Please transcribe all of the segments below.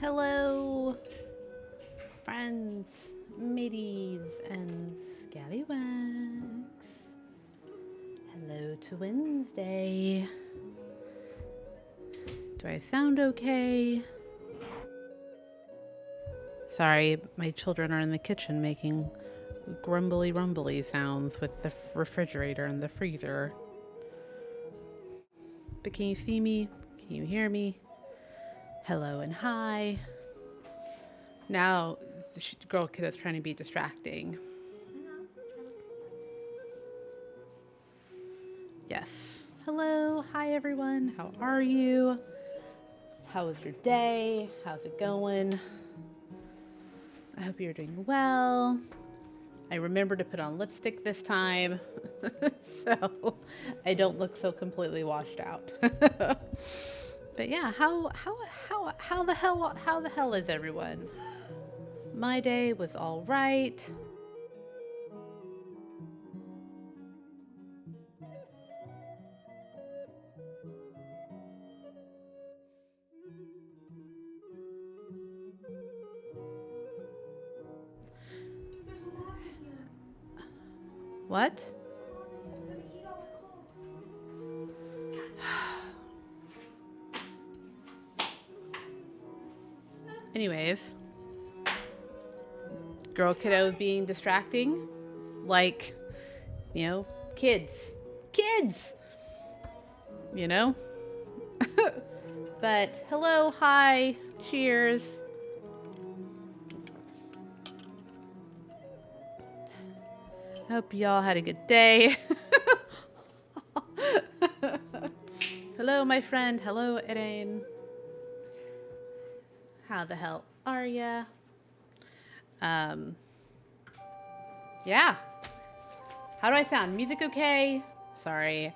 Hello, friends, mateys, and scallywags. Hello to Wednesday. Do I sound okay? Sorry, my children are in the kitchen making grumbly rumbly sounds with the refrigerator and the freezer. But can you see me? Can you hear me? Hello and hi. Now, girl kid is trying to be distracting. Yes. Hello. Hi, everyone. How are you? How was your day? How's it going? I hope you're doing well. I remember to put on lipstick this time, so I don't look so completely washed out. But yeah, how the hell is everyone? My day was all right. What? Anyways, girl kiddo being distracting, like, kids, kids, you know. But hello, hi, cheers. Hope y'all had a good day. Hello, my friend. Hello, Irene. How the hell are ya? Yeah. How do I sound? Music okay? Sorry.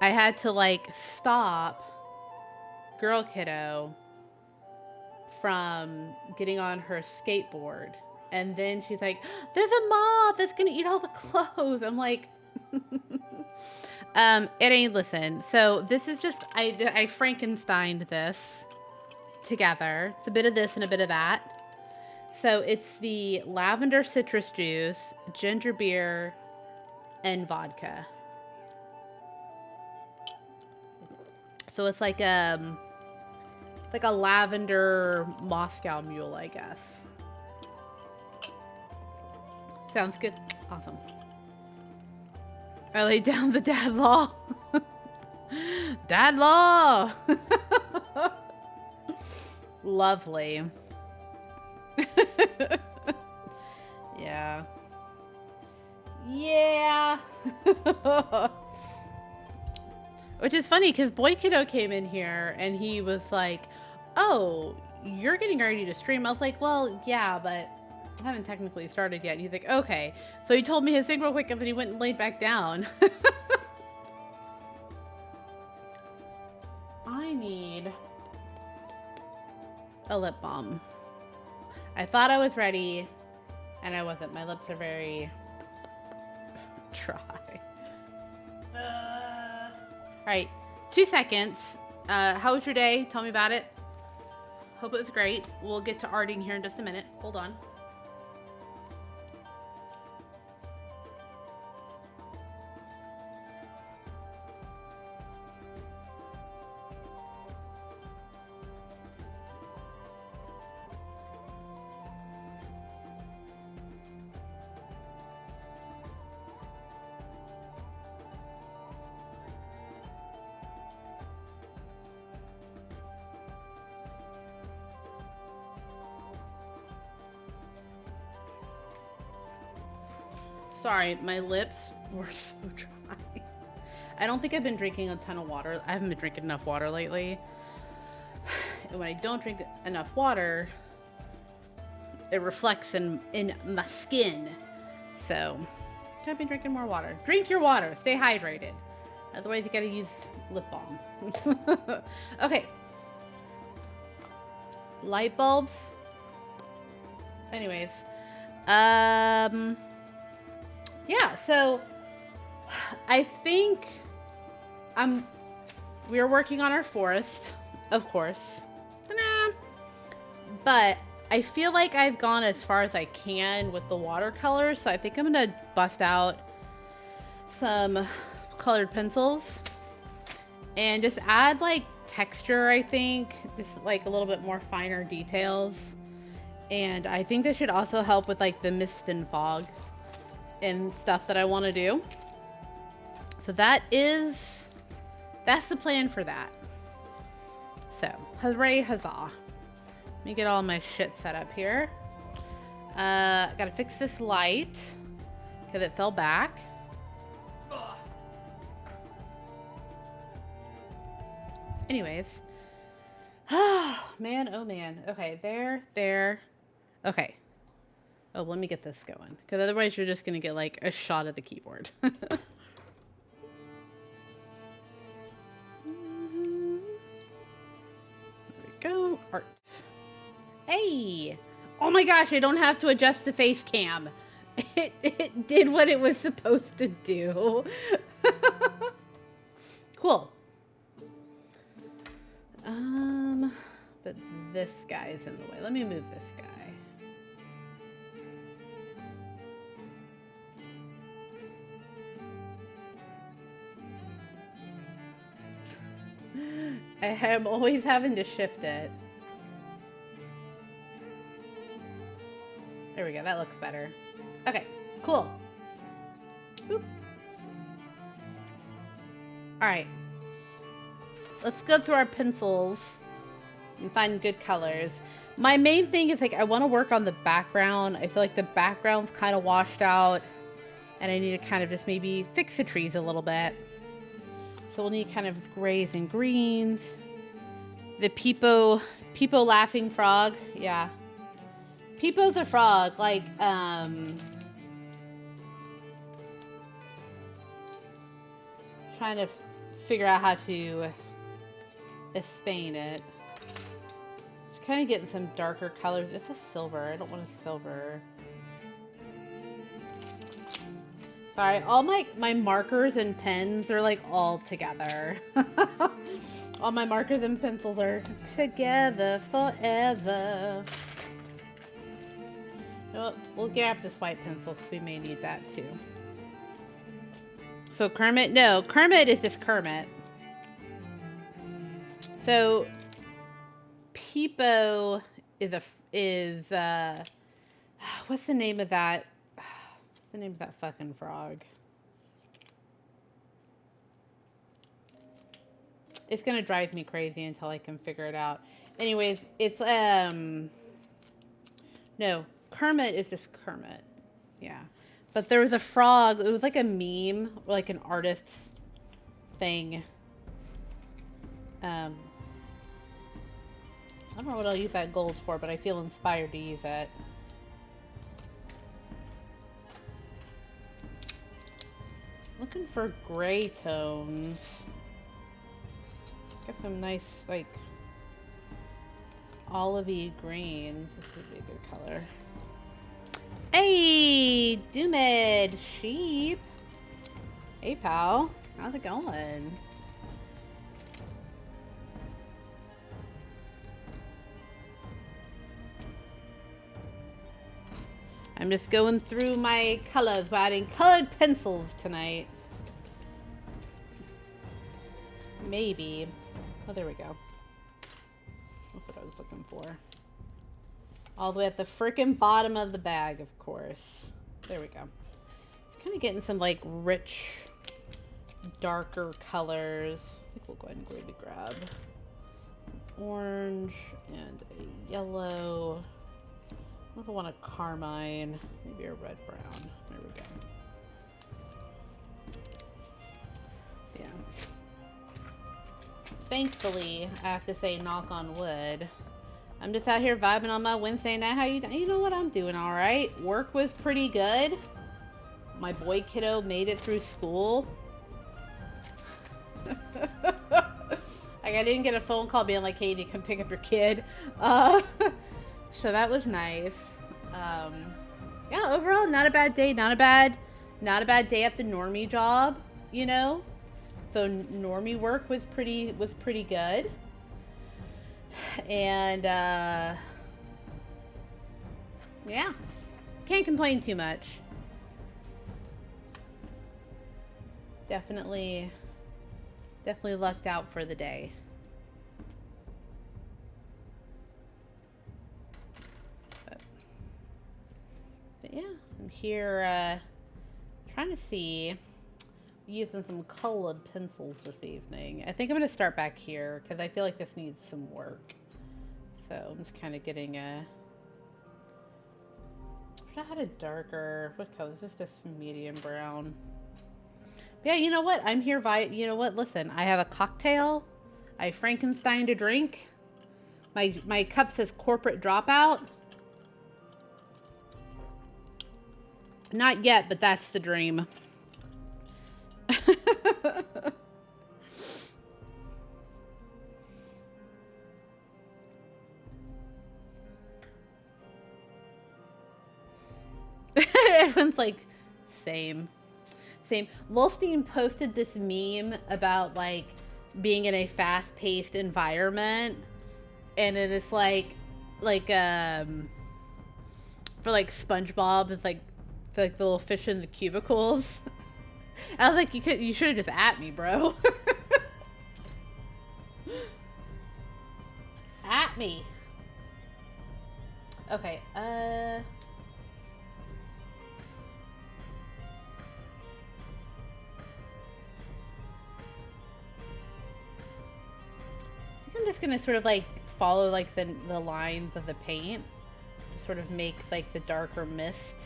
I had to stop girl kiddo from getting on her skateboard. And then she's like, there's a moth that's gonna eat all the clothes. I'm like, it ain't listen. So this is just, I Frankensteined this together. It's a bit of this and a bit of that. So it's the lavender citrus juice, ginger beer, and vodka. So it's like a lavender Moscow Mule, I guess. Sounds good. Awesome. I laid down the dad law. Dad law. Lovely. Yeah. Yeah. Which is funny because Boy Kiddo came in here and he was like, oh, you're getting ready to stream. I was like, well, yeah, but I haven't technically started yet. And he's like, okay. So he told me his thing real quick and then he went and laid back down. I need a lip balm. I thought I was ready and I wasn't. My lips are very dry. All right, 2 seconds. How was your day? Tell me about it. Hope it was great. We'll get to arting here in just a minute. Hold on. Sorry, my lips were so dry. I don't think I've been drinking a ton of water. I haven't been drinking enough water lately. And when I don't drink enough water, it reflects in my skin. So, I've been drinking more water. Drink your water. Stay hydrated. Otherwise, you gotta use lip balm. Okay. Light bulbs. Anyways. Yeah, so I think we are working on our forest, of course. Ta-da! But I feel like I've gone as far as I can with the watercolors, so I think I'm gonna bust out some colored pencils and just add like texture, I think, just like a little bit more finer details. And I think this should also help with like the mist and fog and stuff that I want to do. So that's the plan for that. So, hooray, huzzah. Let me get all my shit set up here. Gotta fix this light because it fell back. Anyways. Oh, man. Oh, man. Okay, there. Okay. Oh, let me get this going. Because otherwise you're just going to get, like, a shot of the keyboard. There we go. Art. Hey! Oh my gosh, I don't have to adjust the face cam. It did what it was supposed to do. Cool. But this guy is in the way. Let me move this guy. I am always having to shift it. There we go. That looks better. Okay, cool. Boop. All right. Let's go through our pencils and find good colors. My main thing is like I want to work on the background. I feel like the background's kind of washed out and I need to kind of just maybe fix the trees a little bit. So we'll need kind of grays and greens. The Peepo laughing frog. Yeah. Peepo's a frog. Like, trying to figure out how to explain it. It's kind of getting some darker colors. It's a silver. I don't want a silver. Sorry, all my markers and pens are like all together. All my markers and pencils are together forever. Oh, we'll grab this white pencil because we may need that too. So Kermit, no, Kermit is just Kermit. So Peepo is what's the name of that? What's the name of that fucking frog? It's gonna drive me crazy until I can figure it out. Anyways, it's no, Kermit is just Kermit. Yeah. But there was a frog, it was like a meme, or like an artist's thing. I don't know what I'll use that gold for, but I feel inspired to use it. Looking for gray tones. Get some nice, like, olivey greens. This would be a good color. Hey, Doomed Sheep. Hey, pal. How's it going? I'm just going through my colors. We're adding colored pencils tonight. Maybe. Oh, there we go. That's what I was looking for. All the way at the frickin' bottom of the bag, of course. There we go. It's kind of getting some, like, rich, darker colors. I think we'll go ahead and maybe grab an orange and a yellow. I don't know if I want a carmine. Maybe a red-brown. There we go. Yeah. Thankfully, I have to say, knock on wood, I'm just out here vibing on my Wednesday night. How you doing? You know what? I'm doing all right. Work was pretty good. My boy kiddo made it through school. Like, I didn't get a phone call being like, hey, you come pick up your kid. So that was nice. Yeah, overall, not a bad day. Not a bad day at the normie job, you know? So normie work was pretty good. And Yeah. Can't complain too much. Definitely lucked out for the day. But yeah, I'm here trying to see, using some colored pencils this evening. I think I'm going to start back here because I feel like this needs some work. So I'm just kind of getting a... I had a darker... What color? This is just medium brown. But yeah, you know what? I'm here you know what? Listen, I have a cocktail. I have Frankenstein to drink. My cup says corporate dropout. Not yet, but that's the dream. Everyone's like, same. Wolstein posted this meme about like being in a fast-paced environment, and it is like for like SpongeBob, it's like for like the little fish in the cubicles. I was like, you should have just at me, bro. At me. Okay, I think I'm just gonna sort of like follow like the lines of the paint to sort of make like the darker mist.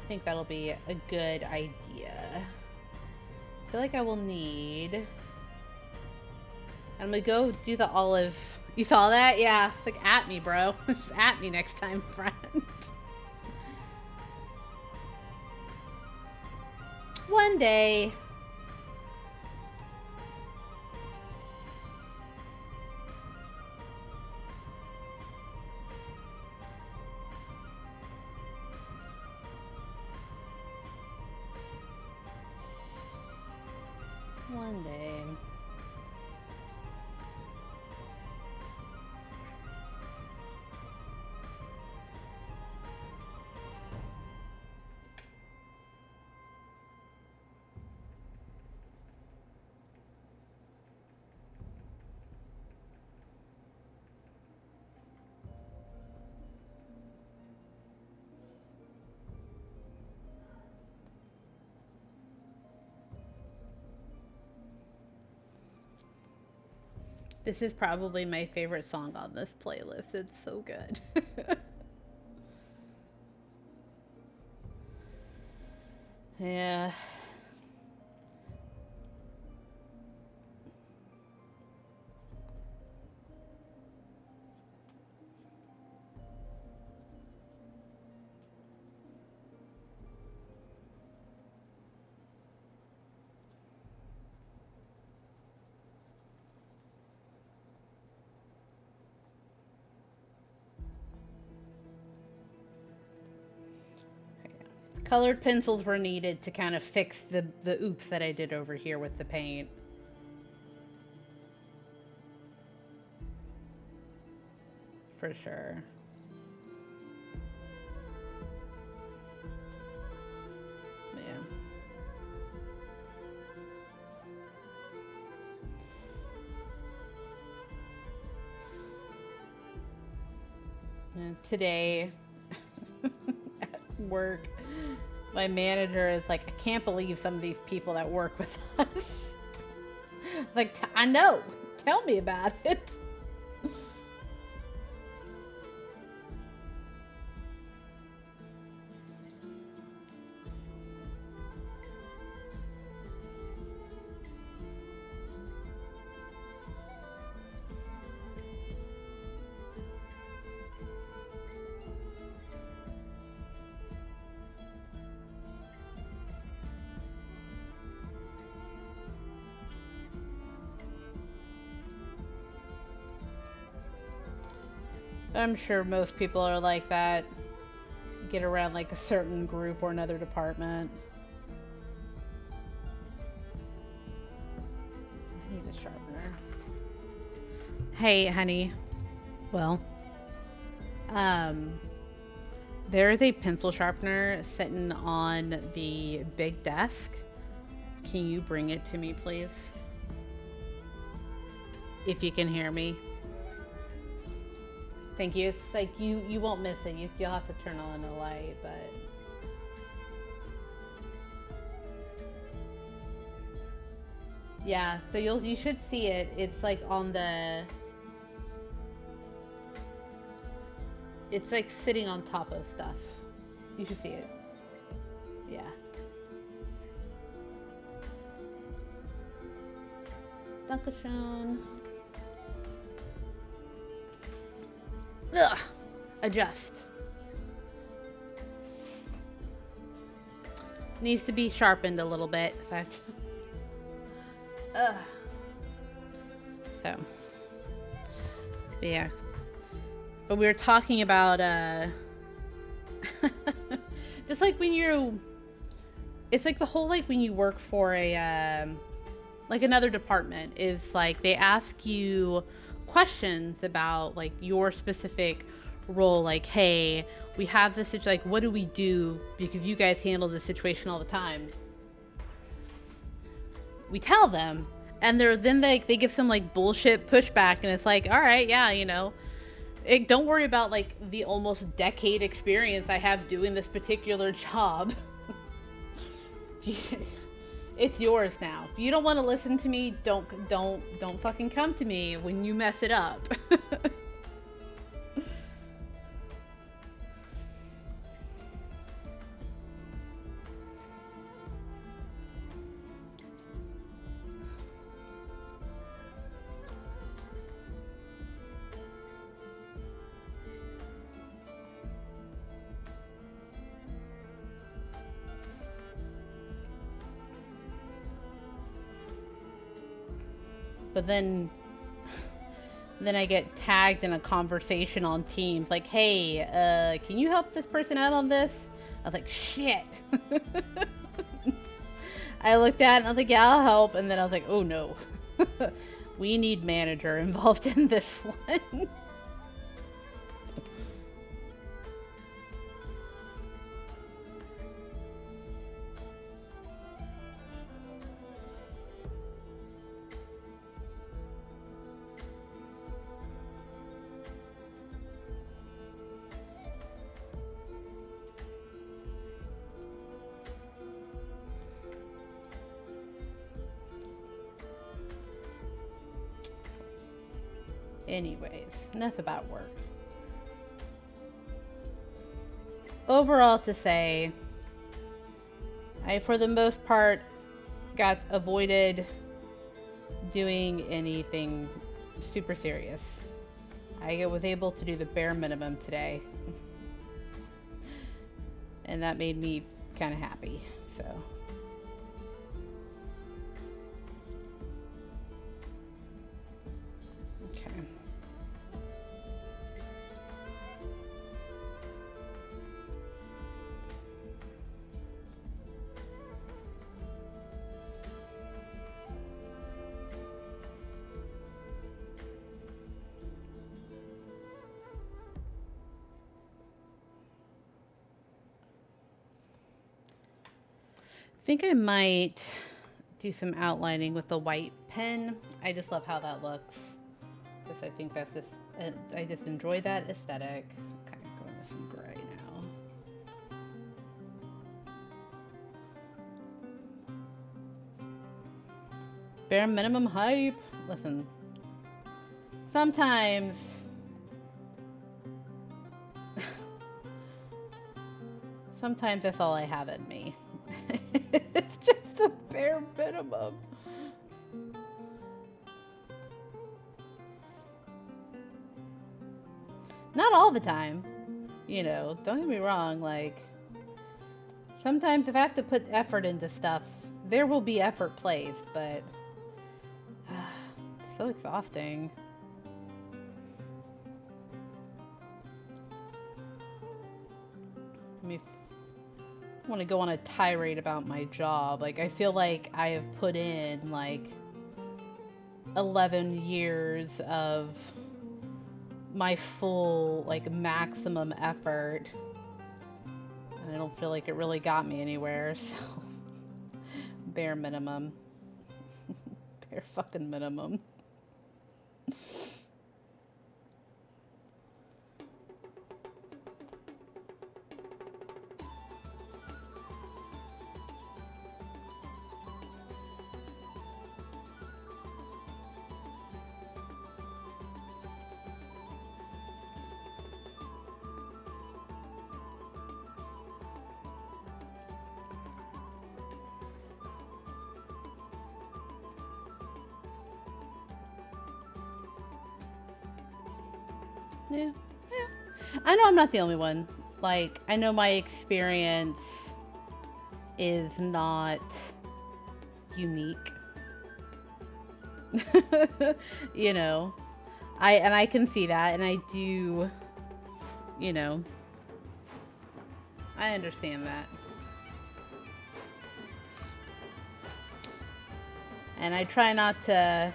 I think that'll be a good idea. I feel like I will need... I'm gonna go do the olive. You saw that? Yeah. It's like, at me, bro. Just at me next time, friend. One day. One day. This is probably my favorite song on this playlist. It's so good. Yeah. Colored pencils were needed to kind of fix the oops that I did over here with the paint. For sure. Yeah. And today at work, my manager is like, I can't believe some of these people that work with us. Like, I know. Tell me about it. I'm sure most people are like that. Get around like a certain group or another department. I need a sharpener. Hey, honey. Well, There is a pencil sharpener sitting on the big desk. Can you bring it to me, please? If you can hear me. Thank you. It's like you won't miss it. You'll have to turn on the light, but yeah. So you should see it. It's like on the. It's like sitting on top of stuff. You should see it. Yeah. Dankeschön. Ugh. Adjust. Needs to be sharpened a little bit, so I have to. Ugh. So. But yeah. But we were talking about just like when you, it's like the whole like when you work for a like another department is like they ask you questions about like your specific role, like, hey, we have this like, what do we do because you guys handle this situation all the time. We tell them, and they give some like bullshit pushback, and it's like, all right, yeah, you know, don't worry about like the almost decade experience I have doing this particular job. It's yours now. If you don't want to listen to me, don't fucking come to me when you mess it up. But then I get tagged in a conversation on Teams like, hey, can you help this person out on this? I was like, shit. I looked at it and I was like, yeah, I'll help. And then I was like, oh no. We need manager involved in this one. Anyways, enough about work. Overall to say, I, for the most part, avoided doing anything super serious. I was able to do the bare minimum today. And that made me kind of happy, so. I think I might do some outlining with the white pen. I just love how that looks. Just, I think that's just, I just enjoy that aesthetic. Kind of going with some gray now. Bare minimum hype. Listen, sometimes that's all I have in me. It's just a bare minimum. Not all the time, you know, don't get me wrong, like, sometimes if I have to put effort into stuff, there will be effort placed, but it's so exhausting. I mean, I want to go on a tirade about my job. Like, I feel like I have put in like 11 years of my full, like, maximum effort I don't feel like it really got me anywhere, so bare minimum. Bare fucking minimum. Yeah. Yeah. I know I'm not the only one. Like, I know my experience is not unique. You know, I can see that, and I do, you know, I understand that. And I try not to,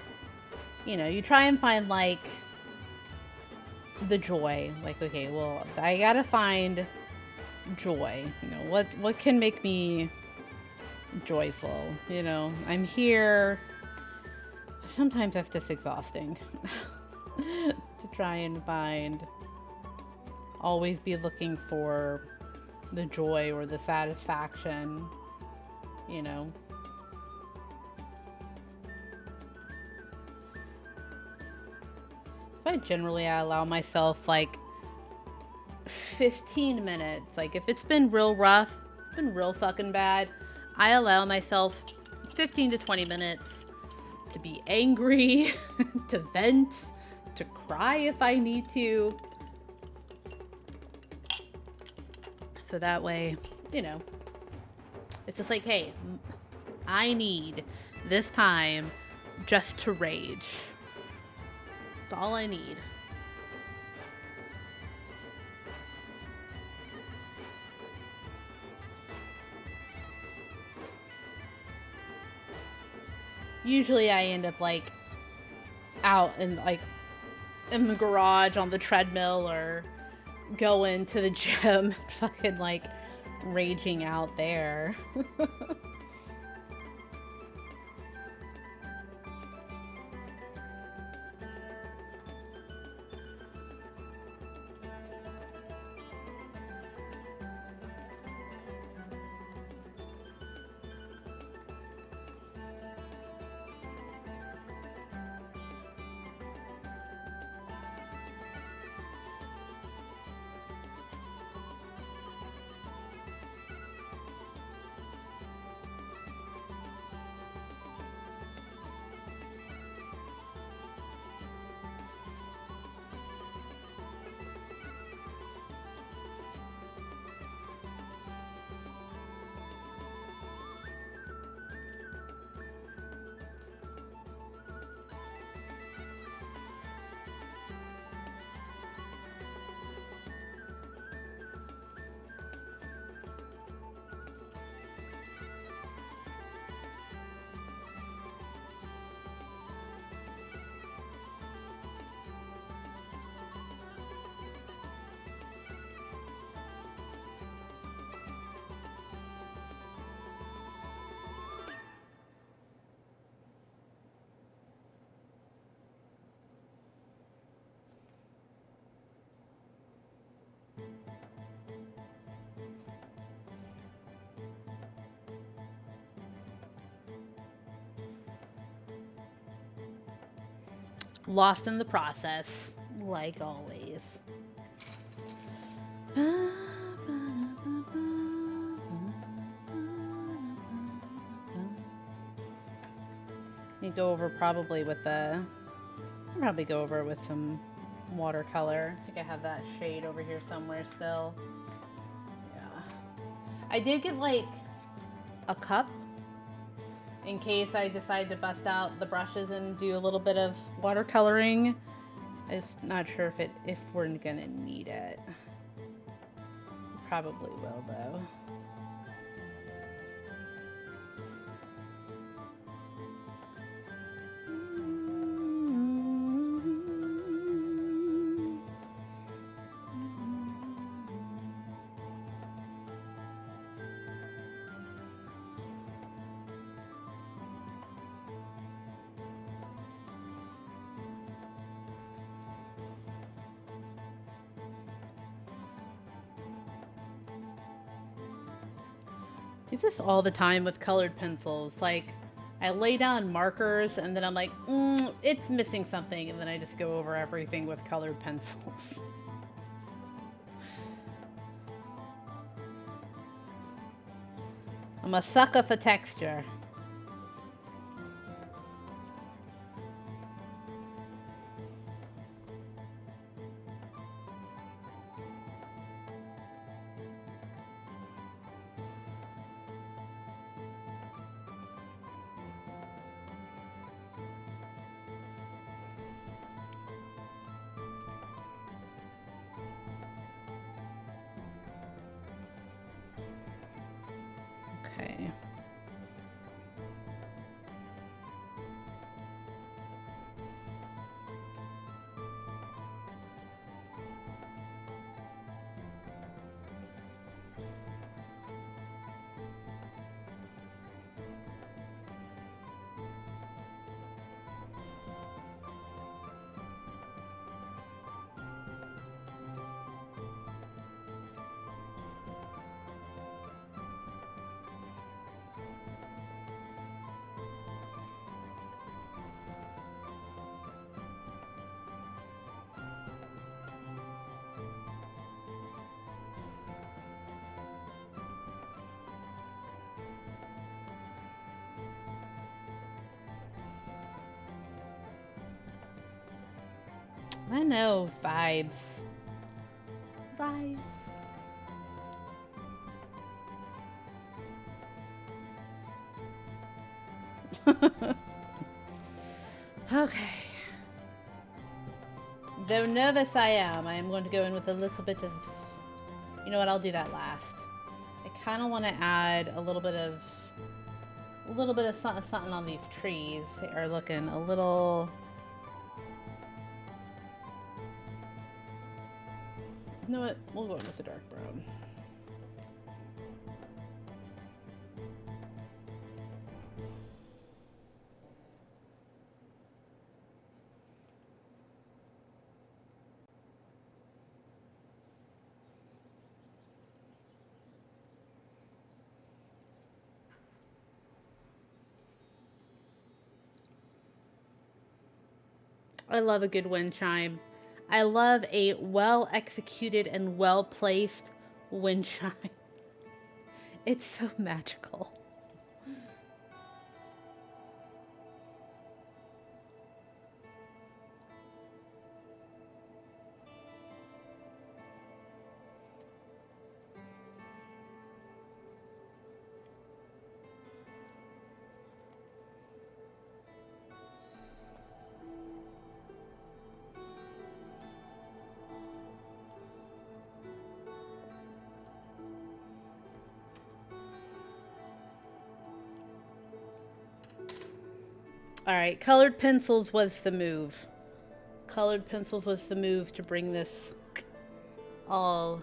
you know, you try and find like the joy. Like, okay, well, I gotta find joy. You know, what can make me joyful? You know, I'm here. Sometimes that's just exhausting to try and find. Always be looking for the joy or the satisfaction, you know. But generally I allow myself like 15 minutes. Like, if it's been real rough, it's been real fucking bad, I allow myself 15 to 20 minutes to be angry, to vent, to cry if I need to. So that way, you know, it's just like, hey, I need this time just to rage. That's all I need. Usually I end up like out in the garage on the treadmill, or go into the gym fucking like raging out there. Lost in the process, like always. You go over probably with some watercolor. I think I have that shade over here somewhere still. Yeah. I did get like a cup in case I decide to bust out the brushes and do a little bit of watercoloring. I'm just not sure if we're gonna need it. Probably will though. Use this all the time with colored pencils. Like, I lay down markers and then I'm like, it's missing something. And then I just go over everything with colored pencils. I'm a sucker for texture. Okay. I know, vibes. Vibes. Okay. Though nervous I am going to go in with a little bit of... You know what, I'll do that last. I kind of want to add a little bit of something on these trees. They are looking a little... You know what? We'll go in with the dark brown. I love a good wind chime. I love a well-executed and well-placed wind chime. It's so magical. Alright, colored pencils was the move. Colored pencils was the move to bring this all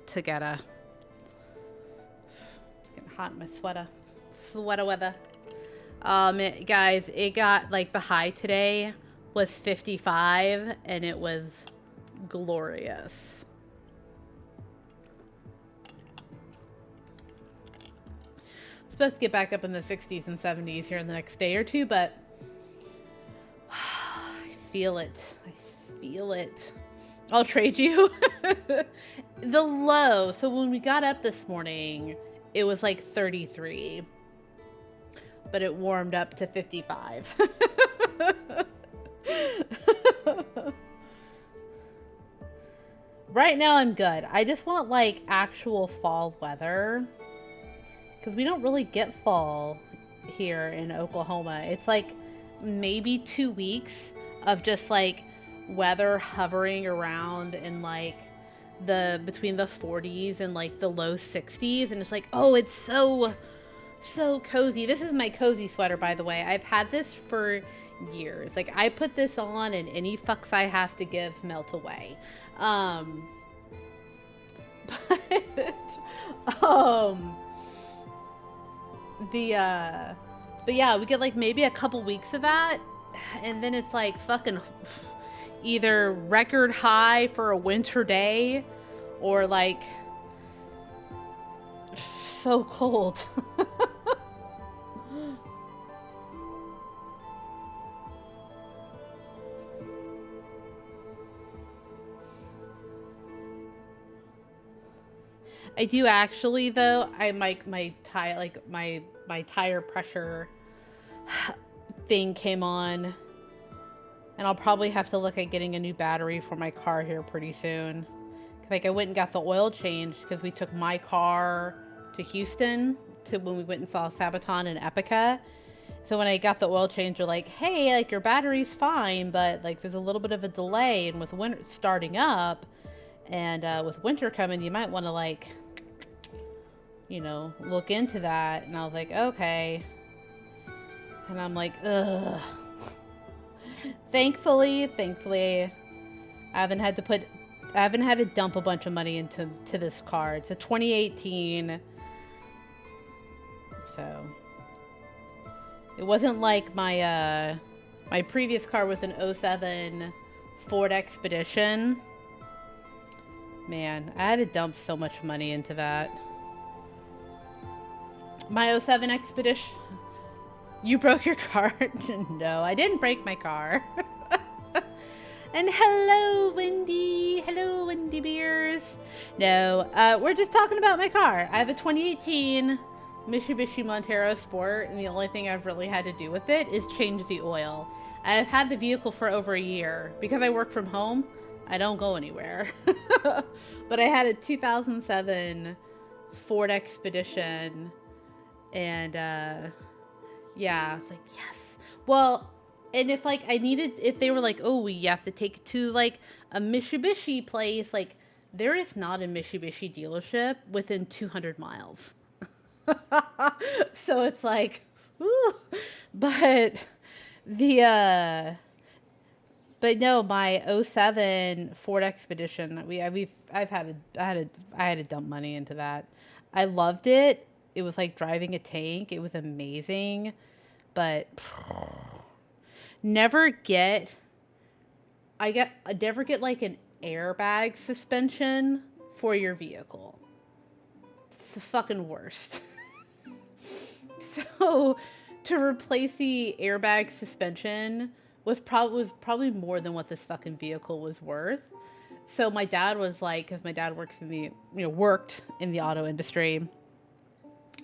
together. It's getting hot in my sweater. Sweater weather. Guys, it got, like, the high today was 55, and it was glorious. Supposed to get back up in the 60s and 70s here in the next day or two, but I feel it. I feel it. I'll trade you. The low. So when we got up this morning, it was like 33. But it warmed up to 55. Right now I'm good. I just want like actual fall weather. Because we don't really get fall here in Oklahoma. It's like maybe 2 weeks of just like weather hovering around in like between the 40s and like the low 60s. And it's like, oh, it's so cozy. This is my cozy sweater, by the way. I've had this for years. Like, I put this on and any fucks I have to give melt away. But yeah, we get like maybe a couple weeks of that, and then it's like fucking either record high for a winter day or like so cold. I do actually though. I my tire my tire pressure thing came on, and I'll probably have to look at getting a new battery for my car here pretty soon. Like I went and got the oil change because we took my car to Houston to when we went and saw Sabaton and Epica. So when I got the oil change, they're like, "Hey, like your battery's fine, but like there's a little bit of a delay, and with winter starting up, and with winter coming, you might want to like, look into that." And I was like, "Okay." And I'm like, "Ugh." Thankfully, I haven't had to dump a bunch of money into this car. It's a 2018, so it wasn't like my my previous car was an '07 Ford Expedition. Man, I had to dump so much money into that. My '07 Expedition. You broke your car? No, I didn't break my car. And hello, Wendy. Hello, Wendy Beers. No, we're just talking about my car. I have a 2018 Mitsubishi Montero Sport, and the only thing I've really had to do with it is change the oil. I've had the vehicle for over a year. Because I work from home, I don't go anywhere. But I had a 2007 Ford Expedition, and yeah, I was like, yes. Well, and if like if they were like, oh, you have to take it to like a Mitsubishi place, like there is not a Mitsubishi dealership within 200 miles. So it's like, ooh. But but no, my '07 Ford Expedition, I had to dump money into that. I loved it. It was like driving a tank. It was amazing, but never get like an airbag suspension for your vehicle. It's the fucking worst. So to replace the airbag suspension was probably more than what this fucking vehicle was worth. So my dad was like, because my dad worked in the auto industry.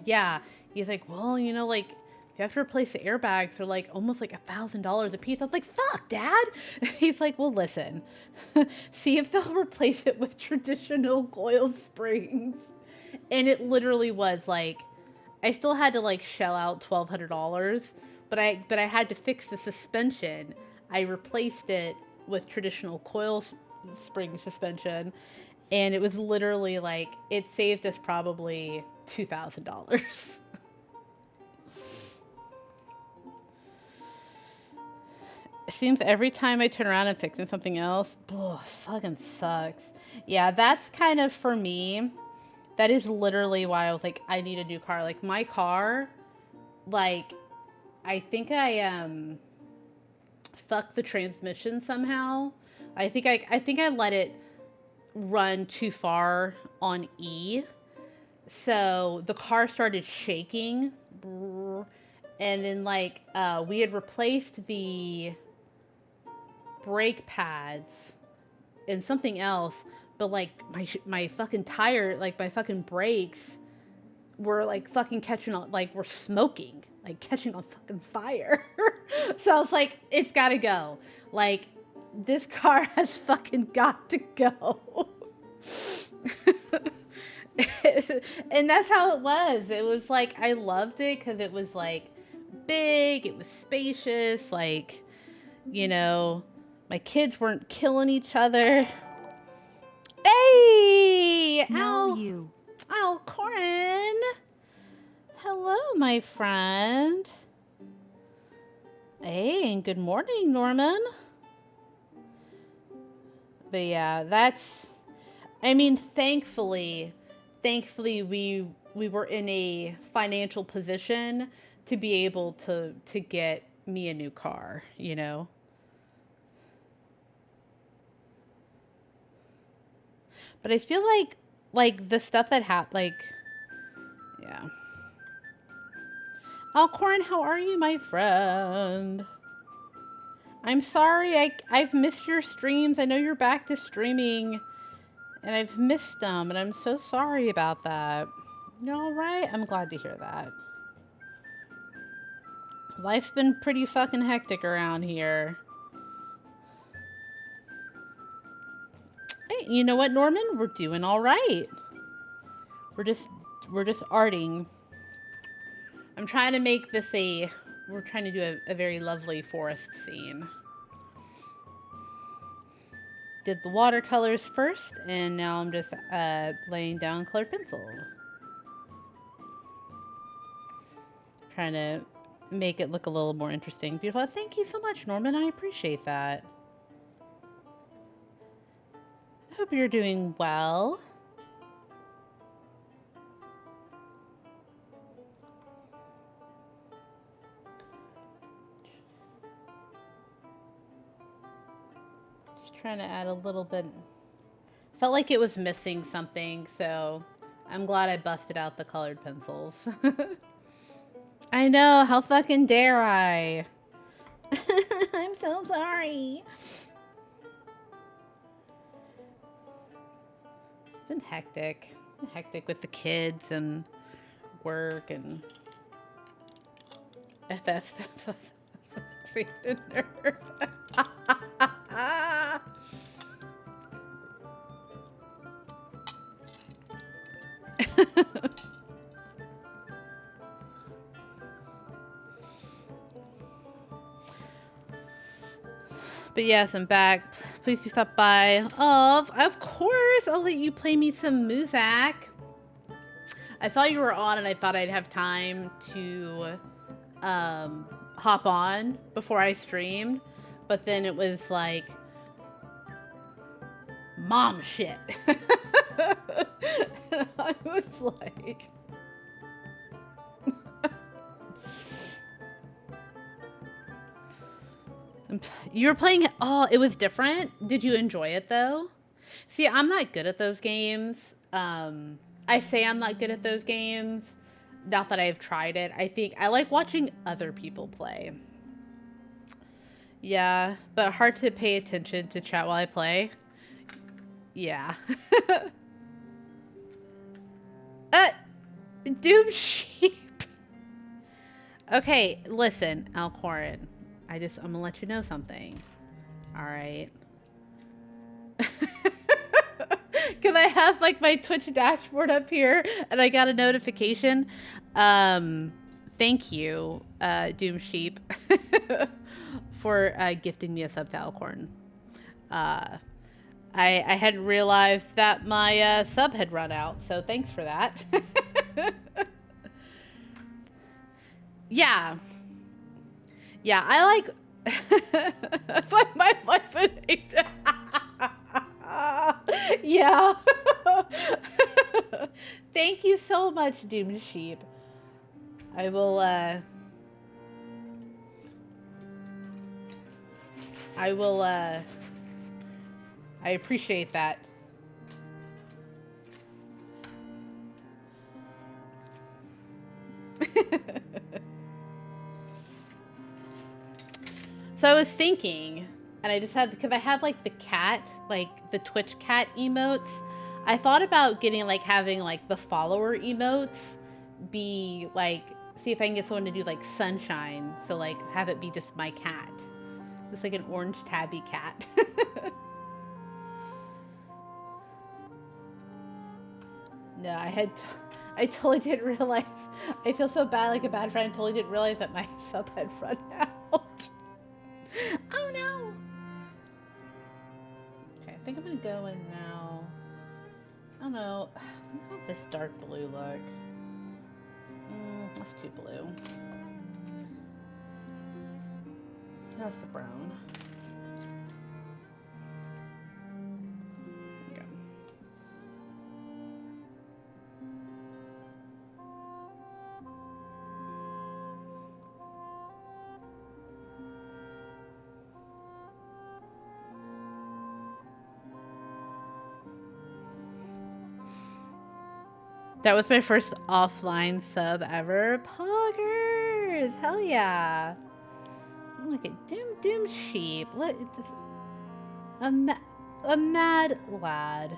Yeah, he's like, well, like if you have to replace the airbags, they're like almost like $1,000 a piece. I was like, fuck, Dad. He's like, well, listen, see if they'll replace it with traditional coil springs. And it literally was like, I still had to like shell out $1,200, but I had to fix the suspension. I replaced it with traditional coil spring suspension, and it was literally like it saved us probably $2,000. It seems every time I turn around and fixing something else, fucking sucks. Yeah, that's kind of for me. That is literally why I was like, I need a new car. Like my car, like I think I fucked the transmission somehow. I think I let it run too far on E. So the car started shaking. And then like we had replaced the brake pads and something else, but like my fucking tire, like my fucking brakes were like fucking catching on, like we're smoking, like catching on fucking fire. So I was like, it's gotta go. Like this car has fucking got to go. And that's how it was. It was like, I loved it because it was like big, it was spacious, like, my kids weren't killing each other. Hey! No, you. Oh, Corin. Hello, my friend. Hey, and good morning, Norman. But yeah, thankfully we were in a financial position to be able to get me a new car, But I feel like the stuff that Yeah. Alcorn, how are you, my friend? I'm sorry, I've missed your streams. I know you're back to streaming, and I've missed them, and I'm so sorry about that. You all right? I'm glad to hear that. Life's been pretty fucking hectic around here. Hey, you know what, Norman? We're doing all right. We're just arting. I'm trying to make this we're trying to do a very lovely forest scene. Did the watercolors first, and now I'm just laying down colored pencil. Trying to make it look a little more interesting. Beautiful. Thank you so much, Norman. I appreciate that. I hope you're doing well. Just trying to add a little bit. Felt like it was missing something, so I'm glad I busted out the colored pencils. I know, how fucking dare I? I'm so sorry. It's been hectic. Hectic with the kids and work and FF faith and nerve. But yes, I'm back. Please do stop by. Oh, of course, I'll let you play me some Muzak. I saw you were on and I thought I'd have time to hop on before I streamed. But then it was like, mom shit. And I was like... You were playing it. Oh, it was different. Did you enjoy it though? See, I'm not good at those games. I say I'm not good at those games. Not that I've tried it. I think I like watching other people play. Yeah, but hard to pay attention to chat while I play. Yeah. Doom sheep. Okay, listen, Alcorin. I'm gonna let you know something. All right. Cause I have like my Twitch dashboard up here and I got a notification. Thank you, Doom Sheep, for gifting me a sub to Alcorn. I hadn't realized that my sub had run out, so thanks for that. Yeah. Yeah, I like... That's like my life in Asia. Yeah. Thank you so much, Doom Sheep. I will, I appreciate that. So I was thinking, and I just had, because I have like the cat, like the Twitch cat emotes. I thought about getting like having like the follower emotes be like, see if I can get someone to do like sunshine. So like have it be just my cat. It's like an orange tabby cat. No, I totally didn't realize. I feel so bad, like a bad friend. I totally didn't realize that my sub had run out. Oh no. Okay, I think I'm gonna go in now. I don't know. How's this dark blue look? That's too blue. That's the brown. Okay. That was my first offline sub ever. Poggers! Hell yeah! Look at Doom Sheep. A mad lad.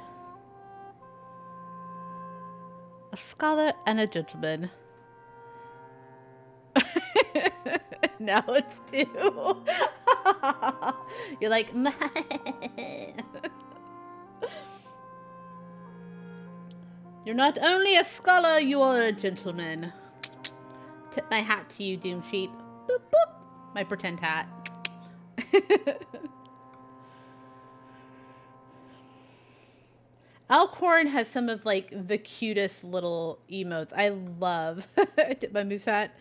A scholar and a gentleman. Now it's 2. You're like, you're not only a scholar, you are a gentleman. Tip my hat to you, Doom Sheep. Boop, boop. My pretend hat. Alcorn has some of like the cutest little emotes. I love my moose hat.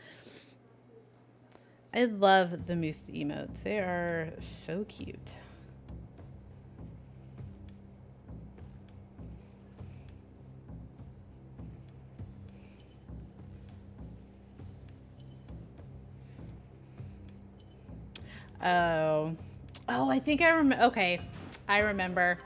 I love the moose emotes. They are so cute. Oh, I think I remember. Okay, I remember.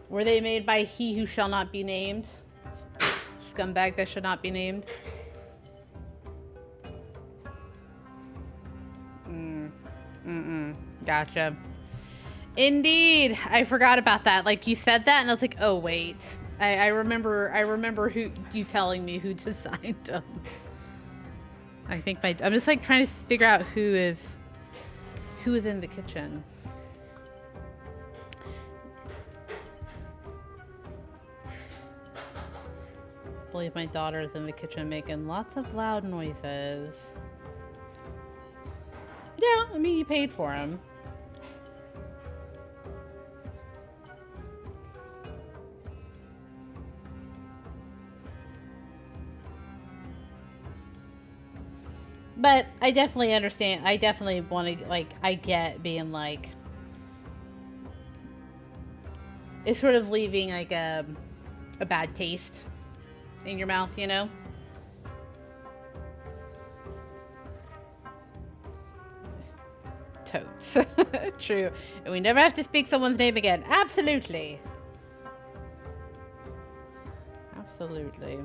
Were they made by he who shall not be named? Scumbag that should not be named? Gotcha. Indeed. I forgot about that. Like, you said that and I was like, oh wait. I remember who you telling me who designed them. I think I'm just like trying to figure out who is in the kitchen. I believe my daughter's in the kitchen making lots of loud noises. Yeah, I mean, you paid for them. But I definitely understand. I definitely want to, like, I get being like, it's sort of leaving like a bad taste in your mouth, you know? Totes. True. And we never have to speak someone's name again. Absolutely. Absolutely.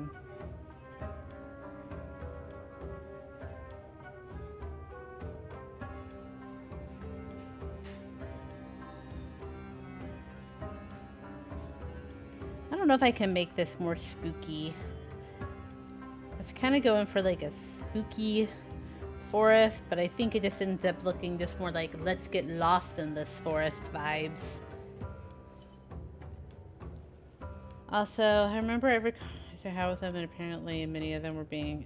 I don't know if I can make this more spooky. I was kind of going for like a spooky forest, but I think it just ends up looking just more like let's get lost in this forest vibes. Also, I remember every house of them, and apparently many of them were being...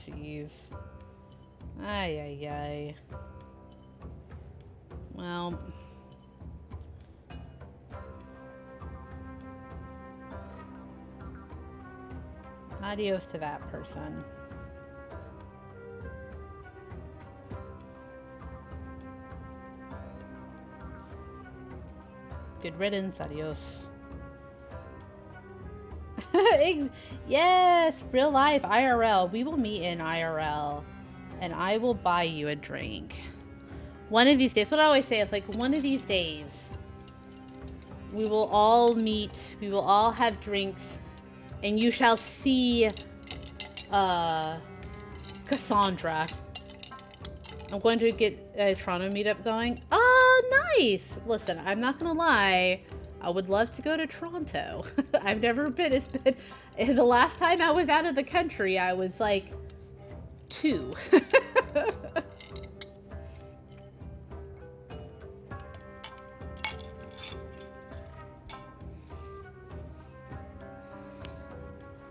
Jeez. Ay, ay, ay. Well... Adios to that person. Good riddance, adios. Yes, real life, IRL. We will meet in IRL. And I will buy you a drink. One of these days, what I always say is like, one of these days, we will all meet, we will all have drinks, and you shall see Cassandra. I'm going to get a Toronto meetup going. Oh, nice! Listen, I'm not gonna lie. I would love to go to Toronto. I've never been. It's been... The last time I was out of the country, I was like 2.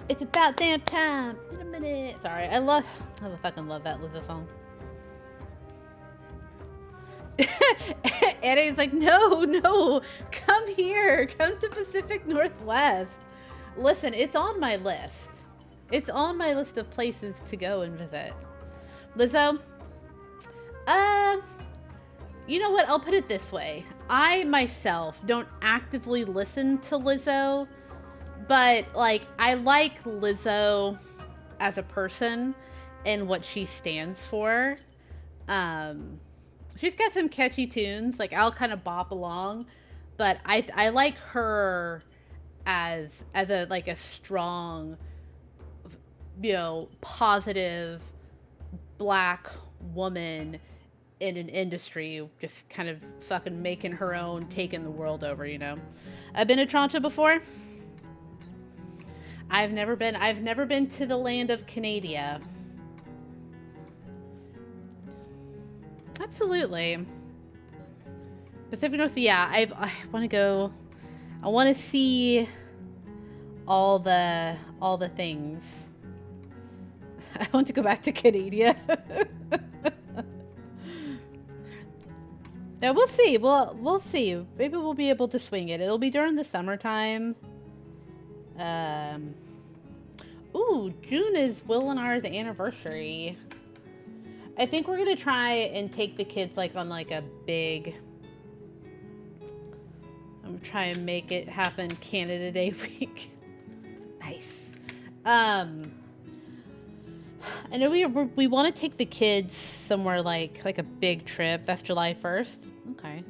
It's about damn time. In a minute. Sorry, I fucking love that Lizzo song. Eddie's like, no, come here. Come to Pacific Northwest. Listen, it's on my list. It's on my list of places to go and visit. Lizzo, you know what? I'll put it this way. I myself don't actively listen to Lizzo. But, like, I like Lizzo as a person and what she stands for. She's got some catchy tunes. Like, I'll kind of bop along, but I like her as a like a strong, positive black woman in an industry, just kind of fucking making her own, taking the world over. I've been to Toronto before. I've never been to the land of Canada. Absolutely. Pacific North, yeah, I want to go. I want to see all the things. I want to go back to Canada. Yeah, we'll see. We'll see. Maybe we'll be able to swing it. It'll be during the summertime. Ooh, June is Will and ours anniversary. I think we're gonna try and take the kids like on like a big. I'm gonna try and make it happen Canada Day week. Nice. I know we want to take the kids somewhere like a big trip. That's July 1st. Okay.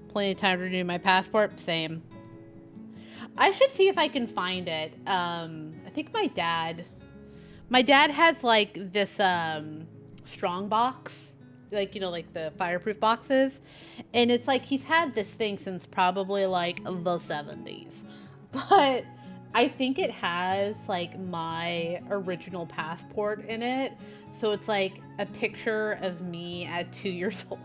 Plenty of time to renew my passport. Same. I should see if I can find it. I think my dad has like this strong box, like like the fireproof boxes, and it's like he's had this thing since probably like the 70s, but I think it has like my original passport in it, so it's like a picture of me at 2 years old.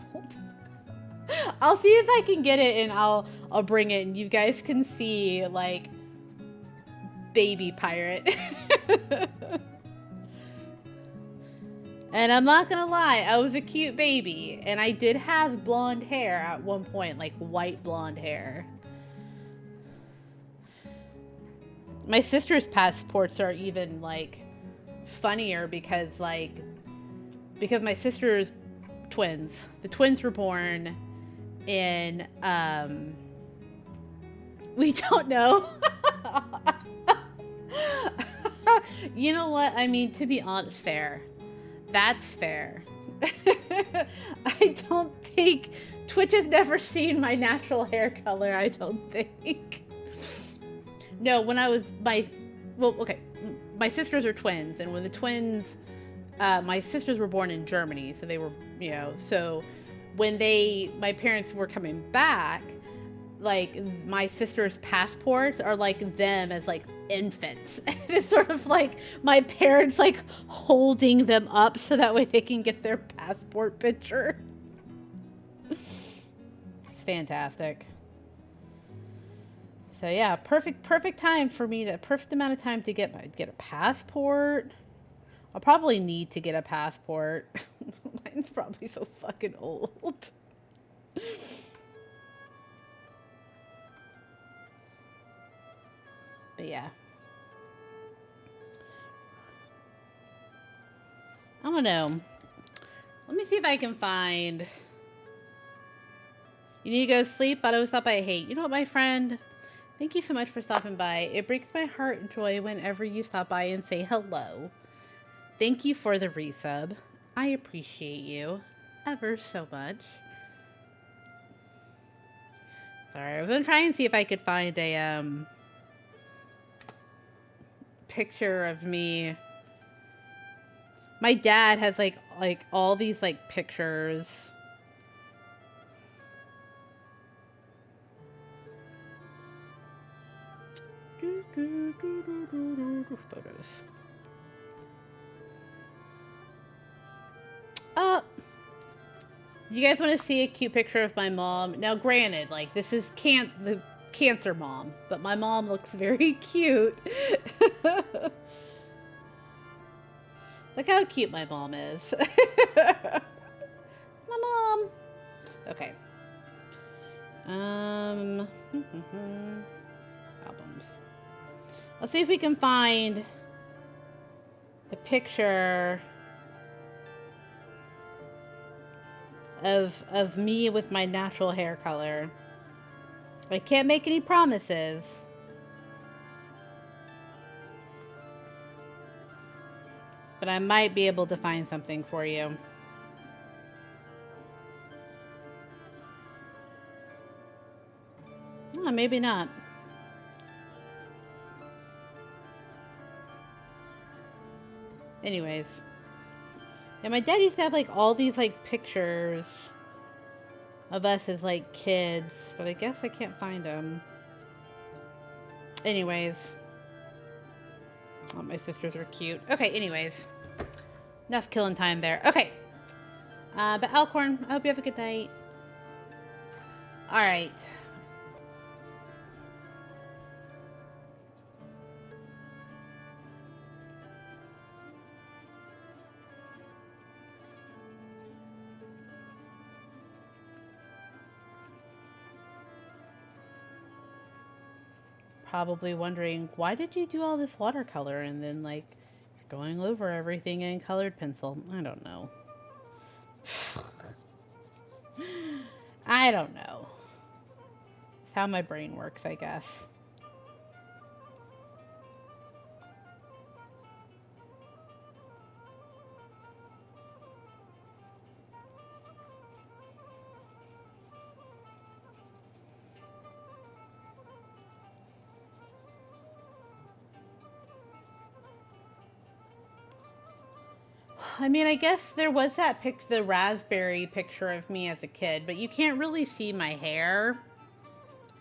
I'll see if I can get it and I'll bring it and you guys can see like baby pirate. And I'm not gonna lie, I was a cute baby and I did have blonde hair at one point, like white blonde hair. My sister's passports are even like funnier because my sister's twins. The twins were born in we don't know. You know what? I mean, to be honest, fair. That's fair. I don't think Twitch has never seen my natural hair color, I don't think. No, when I was my sisters are twins, and when the twins my sisters were born in Germany, so they were, so when my parents were coming back, like my sister's passports are like them as like infants. It's sort of like my parents like holding them up so that way they can get their passport picture. It's fantastic. So yeah, perfect amount of time to get a passport. I'll probably need to get a passport. Mine's probably so fucking old. But yeah. I don't know. Let me see if I can find... You need to go to sleep? Thought I would stop by. Hey, you know what, my friend? Thank you so much for stopping by. It breaks my heart and joy whenever you stop by and say hello. Thank you for the resub. I appreciate you ever so much. Sorry, I was gonna try and see if I could find a picture of me. My dad has like all these like pictures. Photos. You guys want to see a cute picture of my mom? Now, granted, like this is the cancer mom, but my mom looks very cute. Look how cute my mom is. My mom. Okay. Albums. Let's see if we can find a picture of me with my natural hair color. I can't make any promises. But I might be able to find something for you. Oh, maybe not. Anyways. Yeah, my dad used to have like all these like pictures of us as like kids, but I guess I can't find them. Anyways. Oh, my sisters are cute. Okay, anyways. Enough killing time there. Okay. But Alcorn, I hope you have a good night. Alright. Probably wondering, why did you do all this watercolor and then like going over everything in colored pencil? I don't know. I don't know. It's how my brain works, I guess. I mean, I guess there was that the raspberry picture of me as a kid, but you can't really see my hair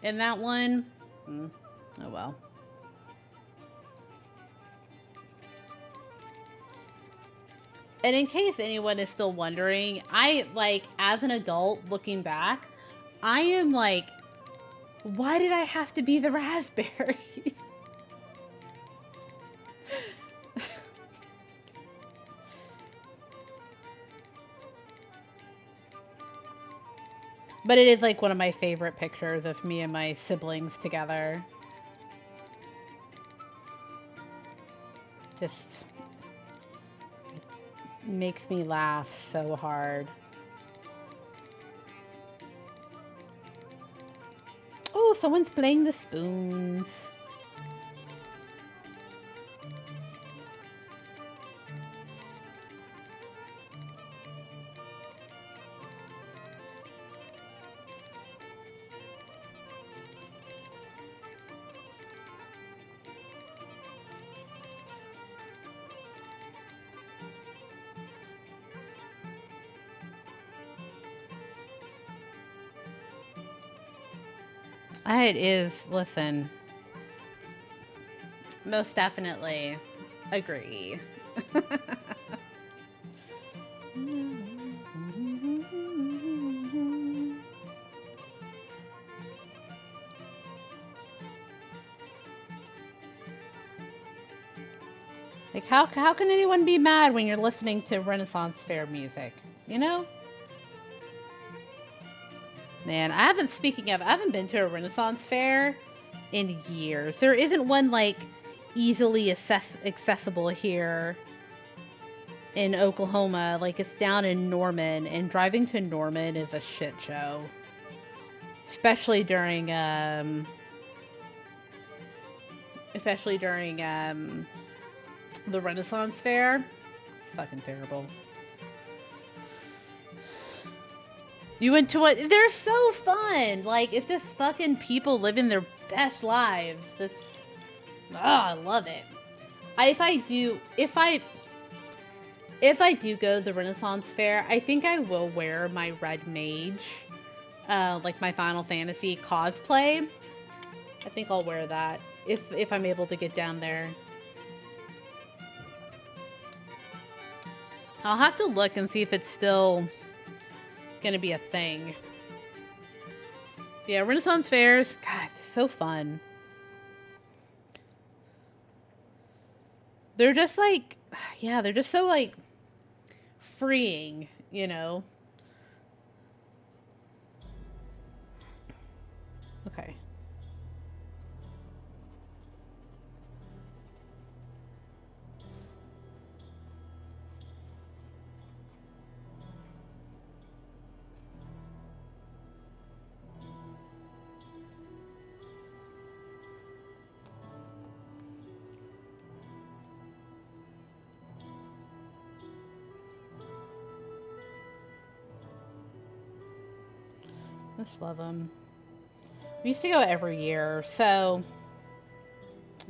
in that one. Oh well. And in case anyone is still wondering, I, like, as an adult looking back, I am like, why did I have to be the raspberry? But it is like one of my favorite pictures of me and my siblings together. Just makes me laugh so hard. Oh, someone's playing the spoons. It is, listen, most definitely agree. Like, how can anyone be mad when you're listening to Renaissance Fair music, you know? Man, I haven't been to a Renaissance Fair in years. There isn't one, like, easily accessible here in Oklahoma. Like, it's down in Norman, and driving to Norman is a shit show. Especially during the Renaissance Fair. It's fucking terrible. You went to what? They're so fun. Like, it's just fucking people living their best lives. I love it. If I do go to the Renaissance Fair, I think I will wear my red mage, like my Final Fantasy cosplay. I think I'll wear that if I'm able to get down there. I'll have to look and see if it's still gonna be a thing. Yeah, Renaissance fairs, God, so fun. They're just like, yeah, they're just so like freeing, you know. Okay. just love them. We used to go every year. So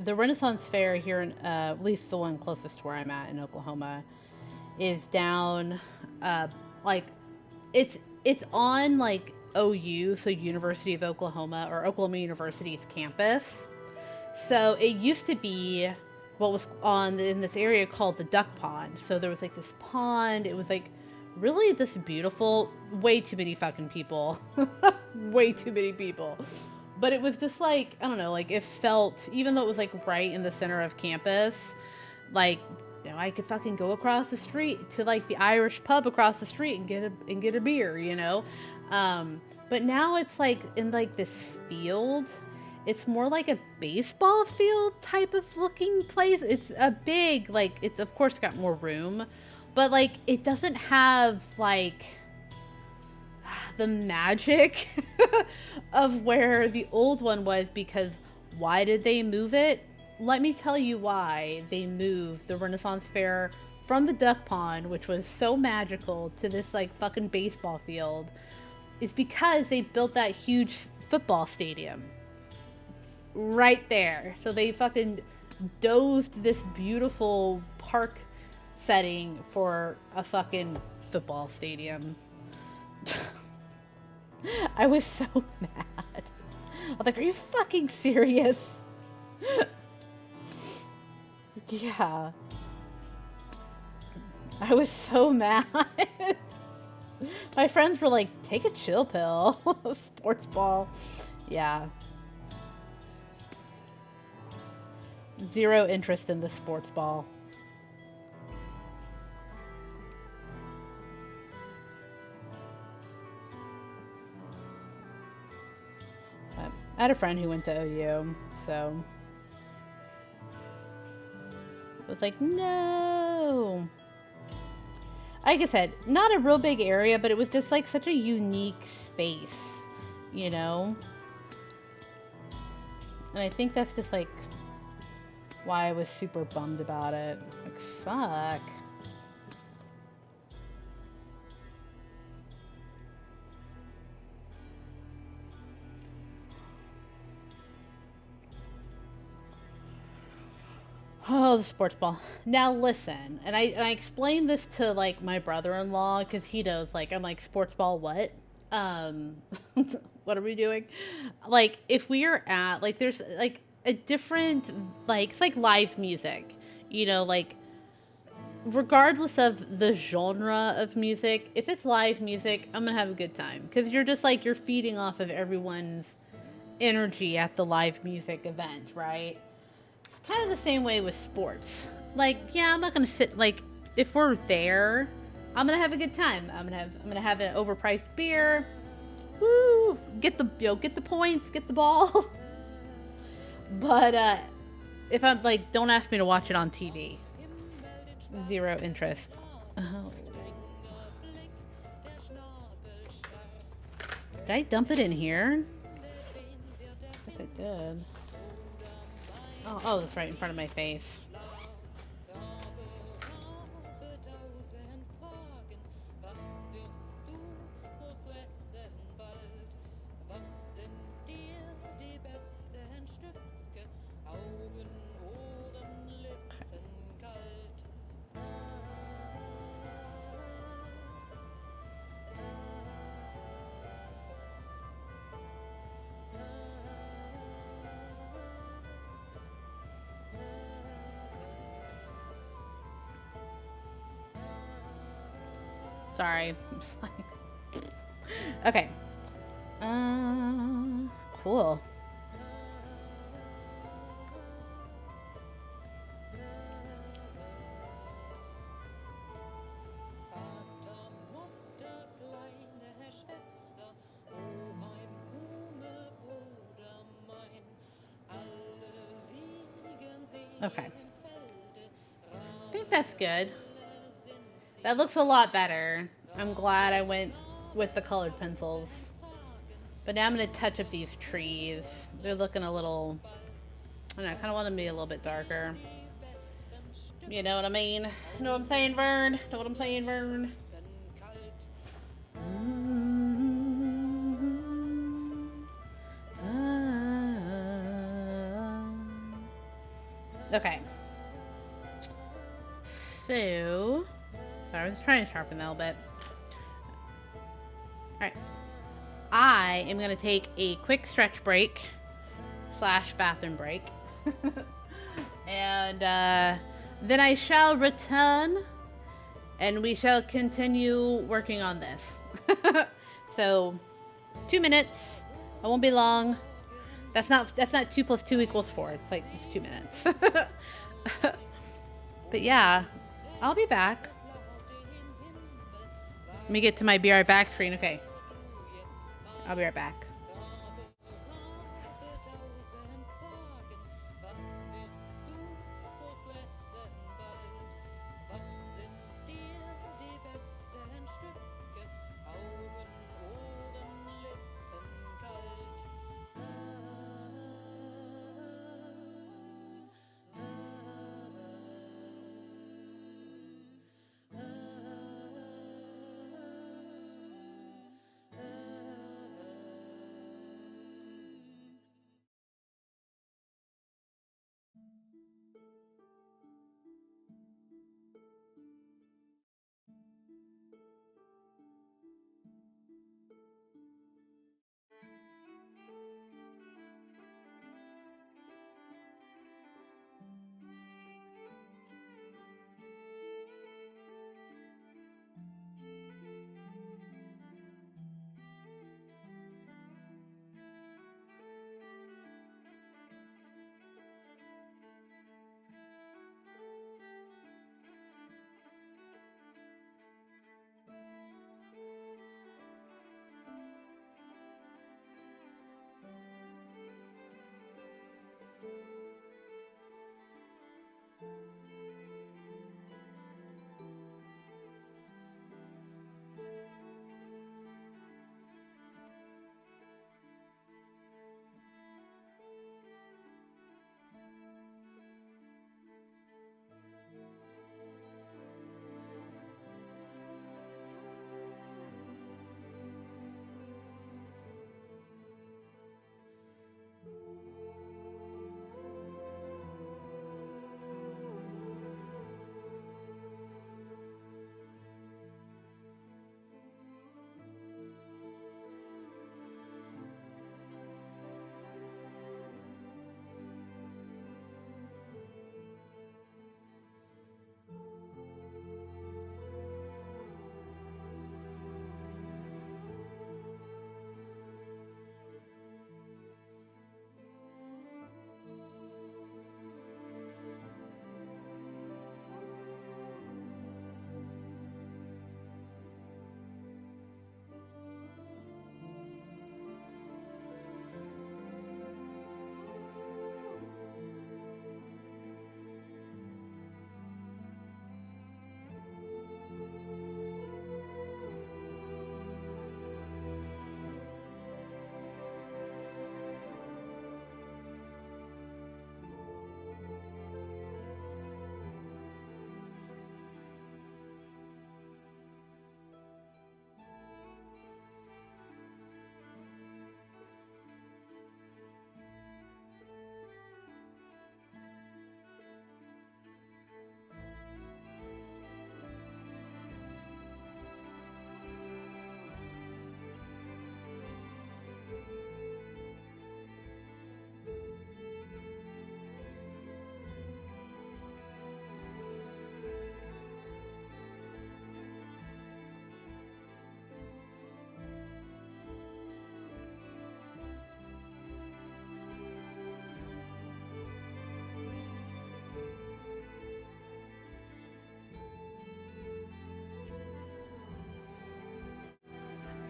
the Renaissance Fair here in, at least the one closest to where I'm at in Oklahoma, is down, like, it's on like OU, so University of Oklahoma, or Oklahoma University's campus. So it used to be what was on in this area called the duck pond. So there was like this pond. It was like really this beautiful, way too many fucking people. Way too many people. But it was just like, I don't know, like it felt, even though it was like right in the center of campus, like, you know, I could fucking go across the street to like the Irish pub across the street and get a beer, you know? But now it's like in like this field. It's more like a baseball field type of looking place. It's a big, like, it's of course got more room, but like it doesn't have like the magic of where the old one was, because why did they move it? Let me tell you why they moved the Renaissance Fair from the duck pond, which was so magical, to this like fucking baseball field. Is because they built that huge football stadium right there. So they fucking dozed this beautiful park setting for a fucking football stadium. I was so mad. I was like, are you fucking serious? Yeah. I was so mad. My friends were like, take a chill pill. Sports ball. Yeah. Zero interest in the sports ball. But I had a friend who went to OU, so I was like, no. Like I said, not a real big area, but it was just like such a unique space, you know? And I think that's just like why I was super bummed about it. Like, fuck. Oh, the sports ball. Now listen, and I explained this to like my brother-in-law because he knows. Like, I'm like, sports ball, what? What are we doing? Like, if we are at like, there's like a different, like, it's like live music, you know, like regardless of the genre of music, if it's live music, I'm gonna have a good time because you're just like, you're feeding off of everyone's energy at the live music event, right? It's kind of the same way with sports. Like, yeah, I'm not gonna sit, like, if we're there, I'm gonna have a good time. I'm gonna have an overpriced beer. Woo! Get the points, get the ball. But if I'm like, don't ask me to watch it on TV. Zero interest. Oh. Did I dump it in here? I think I did. Oh, that's right in front of my face. Sorry. I'm just like... Okay. Cool. Okay. I think that's good. That looks a lot better. I'm glad I went with the colored pencils. But now I'm going to touch up these trees. They're looking a little... I don't know, I kind of want them to be a little bit darker. You know what I mean? Know what I'm saying, Vern? Know what I'm saying, Vern? Okay. So, sorry, I was trying to sharpen that a little bit. All right. I am going to take a quick stretch break / bathroom break. And then I shall return and we shall continue working on this. So, 2 minutes. I won't be long. That's not 2 + 2 = 4. It's 2 minutes. But yeah, I'll be back. Let me get to my be right back screen. Okay. I'll be right back.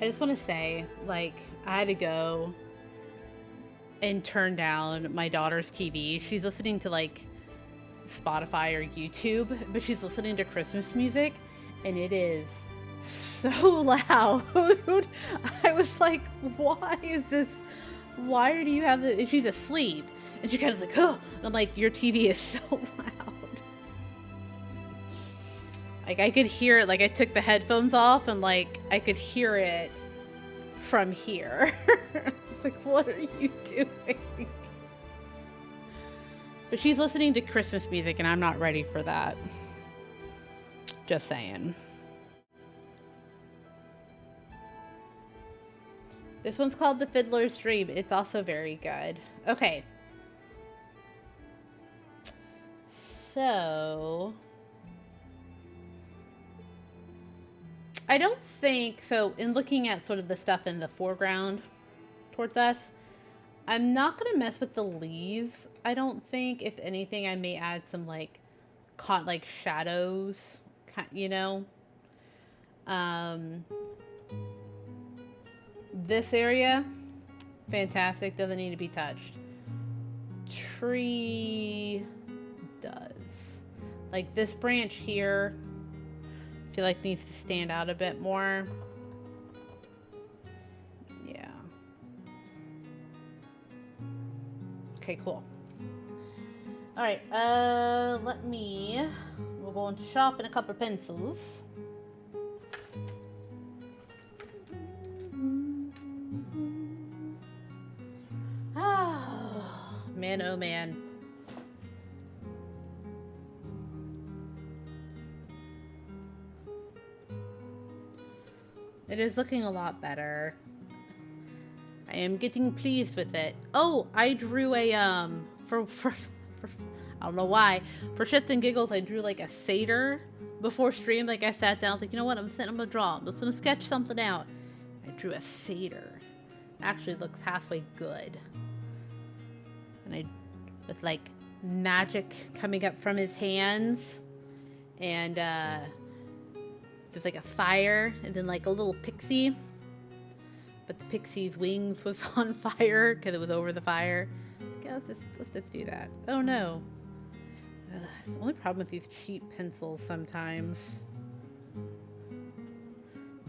I just want to say, like, I had to go and turn down my daughter's TV. She's listening to, like, Spotify or YouTube, but she's listening to Christmas music, and it is so loud. I was like, why is this? Why do you have the? And she's asleep, and she kind of like, oh. And I'm like, your TV is so loud. Like, I could hear it. Like, I took the headphones off, and like, I could hear it from here. It's like, what are you doing? But she's listening to Christmas music and I'm not ready for that. Just saying. This one's called The Fiddler's Dream. It's also very good. Okay. So I don't think, so in looking at sort of the stuff in the foreground towards us, I'm not going to mess with the leaves. I don't think. If anything, I may add some like shadows, you know. This area, fantastic, doesn't need to be touched. Tree does. Like this branch here, I feel like needs to stand out a bit more. Yeah. Okay, cool. All right, we'll go into shop and a couple of pencils. Man, oh man. It is looking a lot better. I am getting pleased with it. Oh, I drew a, for I don't know why. For shits and giggles, I drew like a satyr before stream. Like I sat down, I was like, you know what, I'm gonna draw. I'm just gonna sketch something out. I drew a satyr. It actually looks halfway good. And with like magic coming up from his hands. And, there's like a fire and then like a little pixie. But the pixie's wings was on fire because it was over the fire. Okay, let's just do that. Oh no. It's the only problem with these cheap pencils sometimes.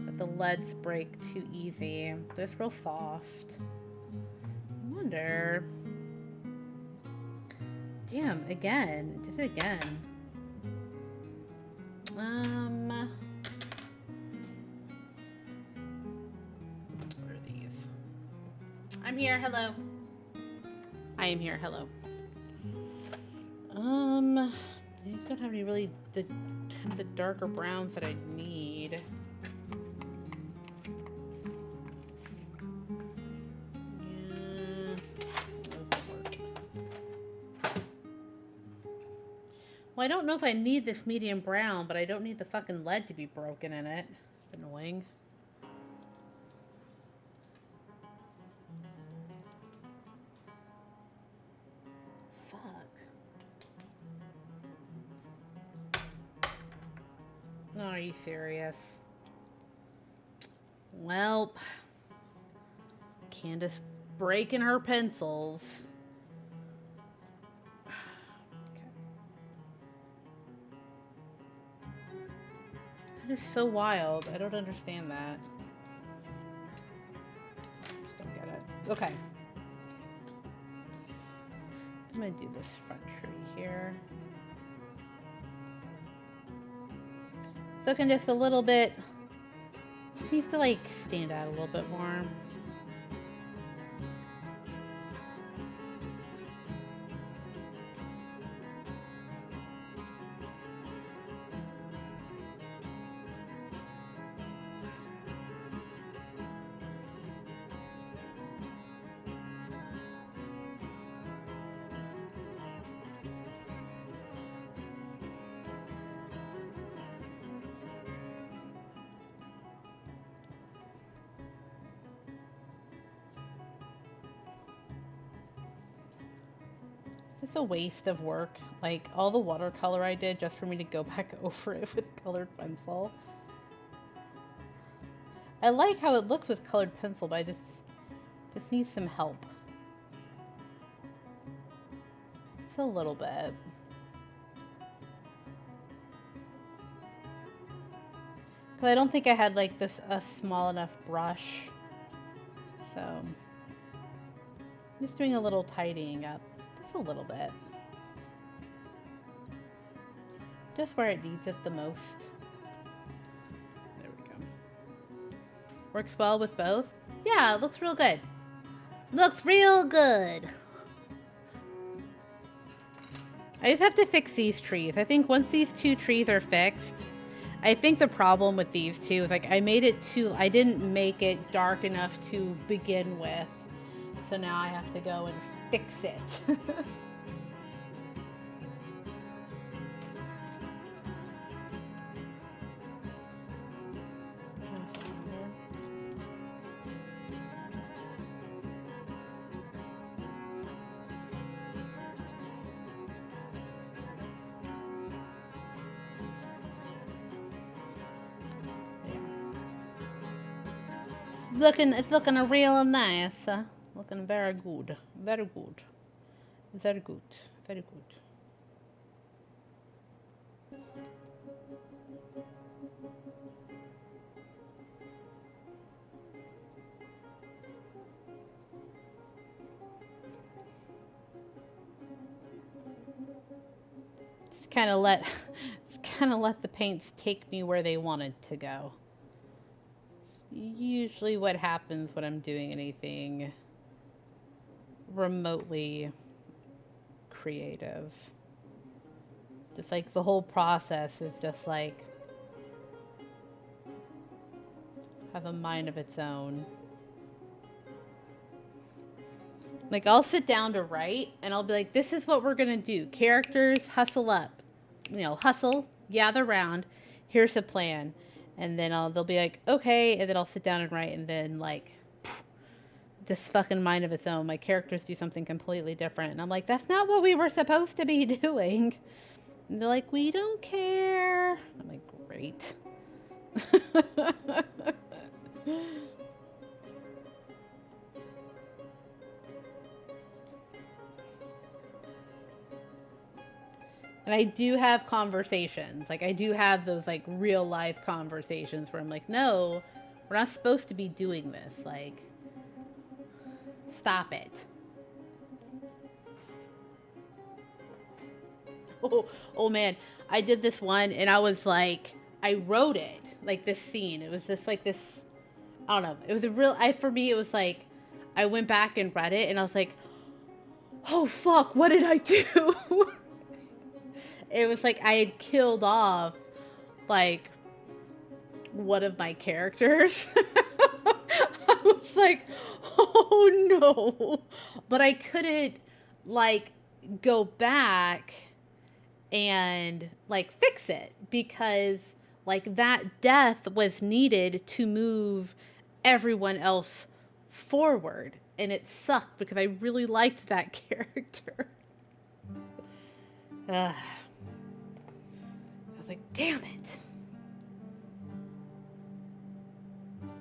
That the leads break too easy. They're just real soft. I wonder. Damn, again. It did it again. Where are these? I'm here, hello. I am here, hello. I just don't have any really the darker browns that I need. Yeah, that doesn't work. Well, I don't know if I need this medium brown, but I don't need the fucking lead to be broken in it. It's annoying. Oh, are you serious? Well, Candace breaking her pencils. Okay. That is so wild. I don't understand that. Just don't get it. Okay. I'm gonna do this front tree here. Looking just a little bit. Needs to like stand out a little bit more. It's a waste of work. Like all the watercolor I did just for me to go back over it with colored pencil. I like how it looks with colored pencil, but I just need some help. Just a little bit. Cause I don't think I had like a small enough brush. So just doing a little tidying up. Just a little bit. Just where it needs it the most. There we go. Works well with both. Yeah, it looks real good. Looks real good. I just have to fix these trees. I think once these 2 trees are fixed, I think the problem with these 2 is like I didn't make it dark enough to begin with. So now I have to go and fix it. It's looking real nice. Looking very good. Very good. Very good. Very good. Just kind of let the paints take me where they wanted to go. Usually what happens when I'm doing anything remotely creative. Just like the whole process is just like have a mind of its own. Like I'll sit down to write and I'll be like, this is what we're gonna do. Characters, hustle up. Hustle, gather round. Here's a plan. And then they'll be like, okay, and then I'll sit down and write, and then like, just fucking mind of its own. My characters do something completely different, and I'm like, that's not what we were supposed to be doing. And they're like, we don't care. I'm like, great. And I do have conversations. Like, I do have those, like, real life conversations where I'm like, no, we're not supposed to be doing this. Like, stop it. Oh man. I did this one and I was like, I wrote it. Like, this scene. It was just like this, I don't know. It was a real, for me, it was like, I went back and read it and I was like, oh fuck, what did I do? It was like I had killed off, like, one of my characters. I was like, oh no. But I couldn't, like, go back and, like, fix it. Because, like, that death was needed to move everyone else forward. And it sucked because I really liked that character. Like, damn it.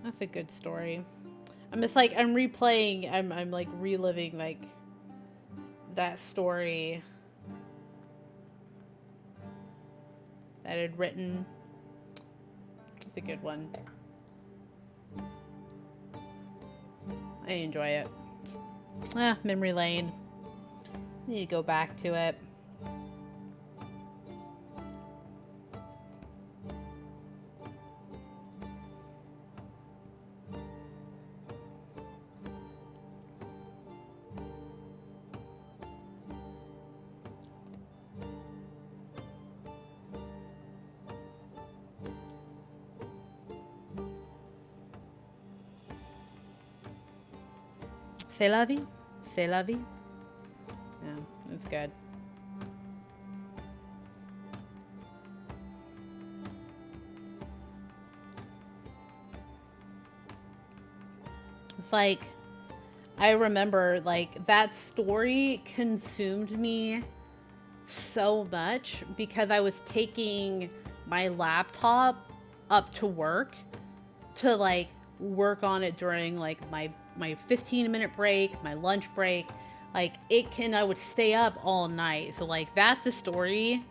That's a good story. I'm just like, I'm replaying, I'm like reliving like that story that I had written. It's a good one. I enjoy it. Memory lane. Need to go back to it. C'est la vie. C'est la vie. Yeah, it's good. It's like, I remember, like, that story consumed me so much because I was taking my laptop up to work to, like, work on it during, like, my 15-minute break, my lunch break. Like, I would stay up all night. So, like, that's a story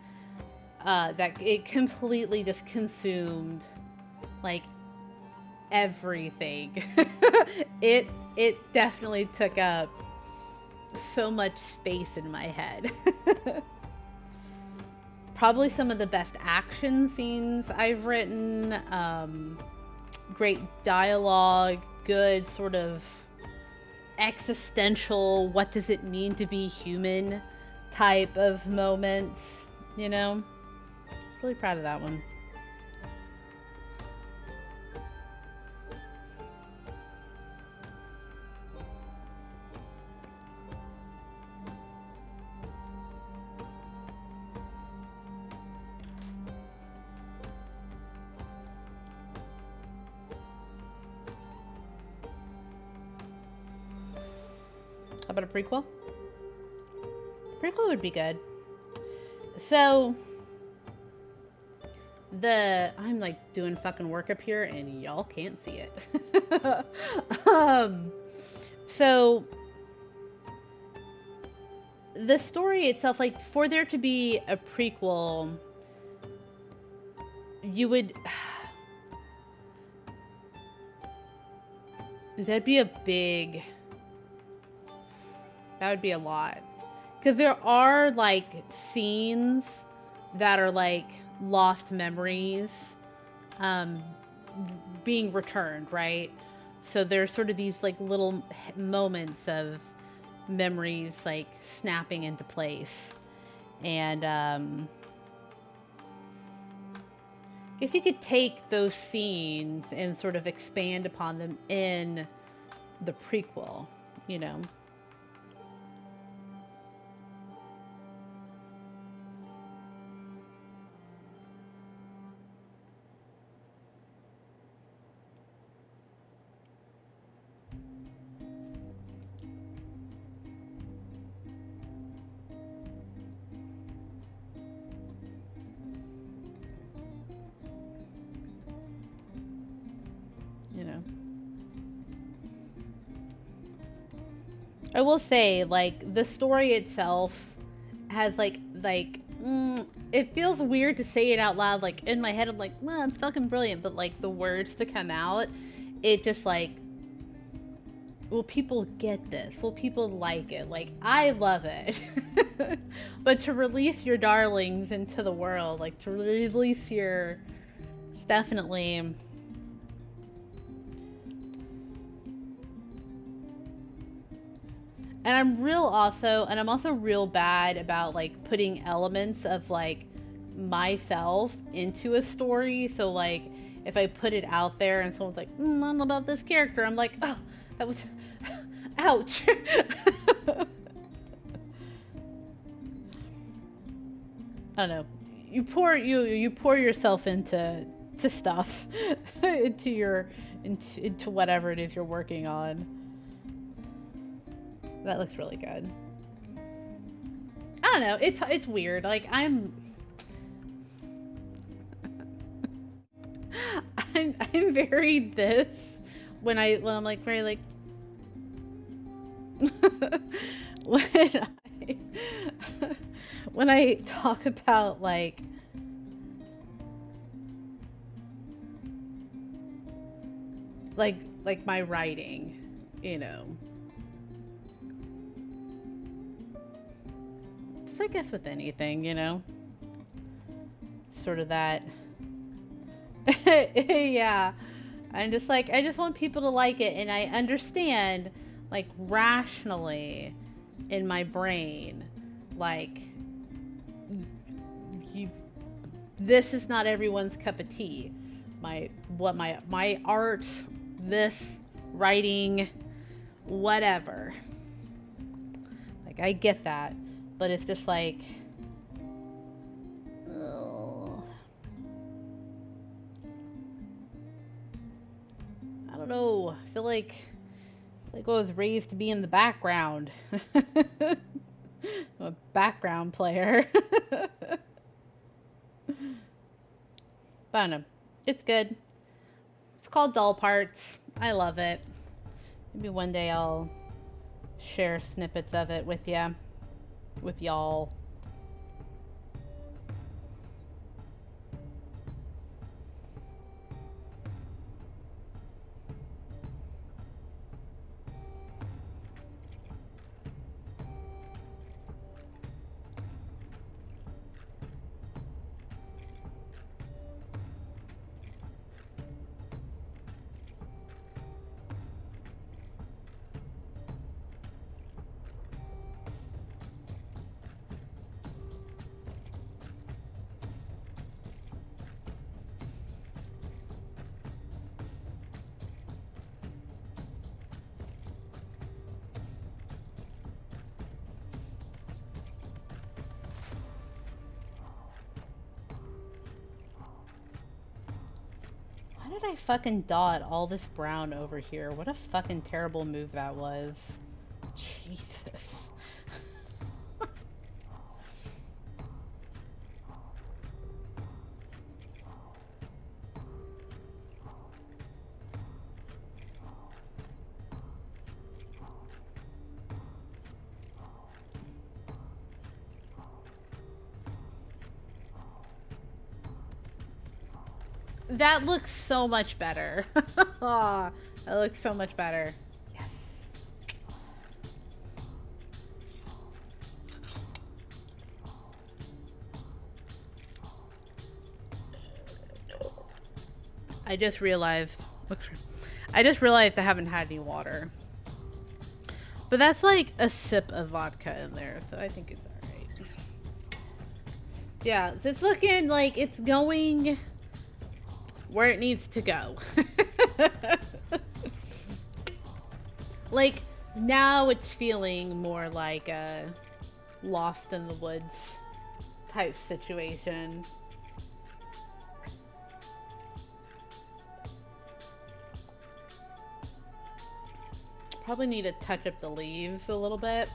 that it completely just consumed, like, everything. It definitely took up so much space in my head. Probably some of the best action scenes I've written. Great dialogue, good sort of existential, what does it mean to be human type of moments, you know? Really proud of that one. How about a prequel? Prequel would be good. So, I'm like doing fucking work up here and y'all can't see it. So, the story itself, like, for there to be a prequel, you would... That'd be a big... That would be a lot. Because there are, like, scenes that are, like, lost memories being returned, right? So there's sort of these, like, little moments of memories, like, snapping into place. And, I guess you could take those scenes and sort of expand upon them in the prequel, you know? You know, I will say, like, the story itself has it feels weird to say it out loud. Like, in my head, I'm like, well, it's fucking brilliant, but like the words to come out, it just like, will people get this? Will people like it? Like, I love it. But to release your darlings into the world, like to release your, it's definitely... And I'm also real bad about like putting elements of like myself into a story. So like if I put it out there and someone's like, I don't know about this character, I'm like, oh, that was ouch. I don't know. You pour yourself into stuff, into whatever it is you're working on. That looks really good. I don't know. It's weird. Like I'm very this when I'm like very like when I talk about like my writing, you know. I guess with anything, you know, sort of that. Yeah, I'm just like, I just want people to like it, and I understand, like, rationally in my brain, like, this is not everyone's cup of tea. My art, this writing, whatever, like, I get that. But it's just like, ugh. I don't know. I feel like I was raised to be in the background. I'm a background player. But I don't know. It's good. It's called Doll Parts. I love it. Maybe one day I'll share snippets of it with you. With y'all. Why did I fucking dot all this brown over here? What a fucking terrible move that was. Jesus. That looks so much better. That looks so much better. Yes. I just realized I haven't had any water. But that's like a sip of vodka in there, so I think it's alright. Yeah, it's looking like it's going where it needs to go. Like, now it's feeling more like a Lost in the Woods type situation. Probably need to touch up the leaves a little bit.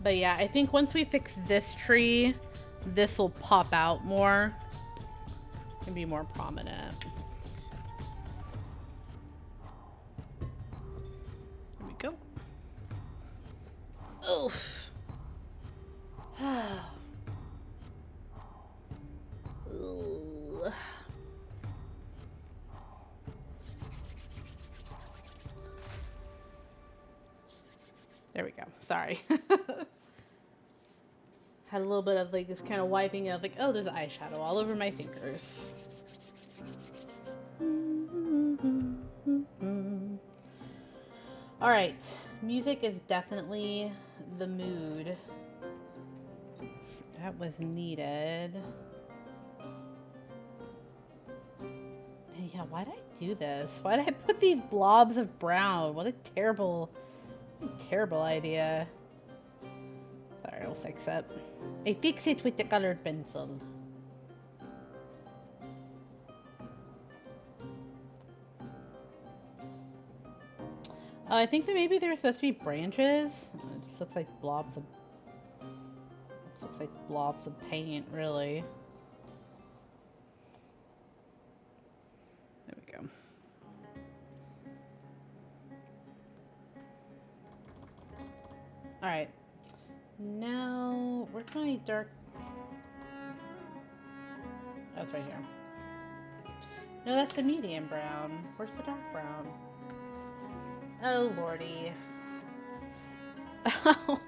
But yeah, I think once we fix this tree, this will pop out more and be more prominent. There we go. Oof. There we go. Sorry. Had a little bit of like this kind of wiping of like, oh, there's eyeshadow all over my fingers. All right, music is definitely the mood that was needed. And yeah, why did I do this? Why did I put these blobs of brown? What a terrible idea. Sorry, I'll fix it. I fix it with the colored pencil. Oh, I think that maybe they're supposed to be branches. It just looks like blobs of paint, really. There we go. All right. Now, where's my dark? Oh, it's right here. No, that's the medium brown. Where's the dark brown? Oh, lordy. Oh.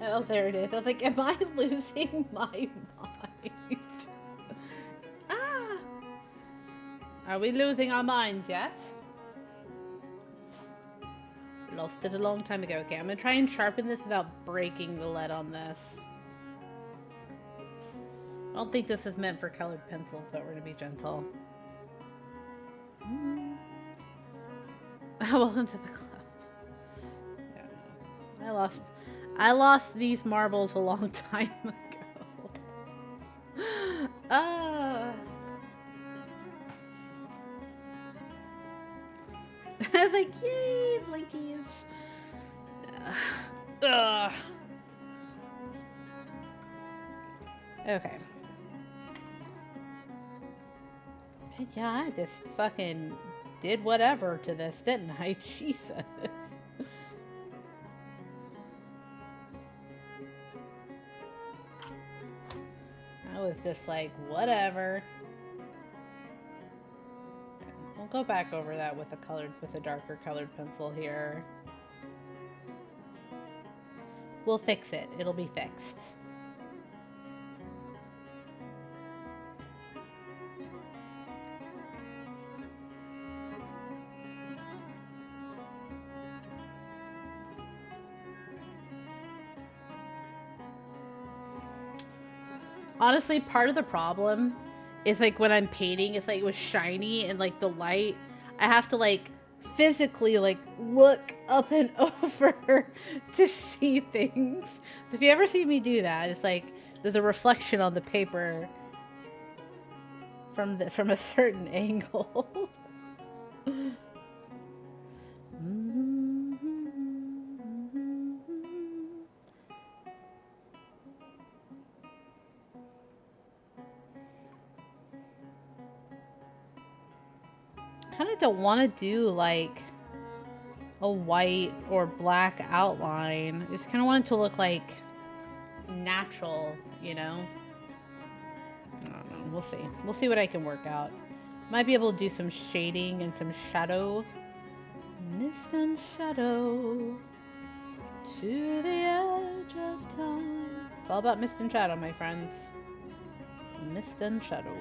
Oh, there it is. I was like, am I losing my mind? Ah! Are we losing our minds yet? Lost it a long time ago. Okay, I'm gonna try and sharpen this without breaking the lead on this. I don't think this is meant for colored pencils, but we're gonna be gentle. Welcome to the club. Yeah, I lost these marbles a long time ago. I was like, yay, blinkies. Okay. Yeah, I just fucking did whatever to this, didn't I? Jesus. I was just like, whatever. We'll go back over that with a darker colored pencil here. We'll fix it. It'll be fixed. Honestly, part of the problem is like when I'm painting, it's like it was shiny and like the light, I have to like physically like look up and over to see things. If you ever see me do that, it's like there's a reflection on the paper from a certain angle. Kind of don't want to do like a white or black outline. I just kind of want it to look like natural, you know? I don't know. We'll see. We'll see what I can work out. Might be able to do some shading and some shadow. Mist and shadow to the edge of time. It's all about mist and shadow, my friends. Mist and shadow.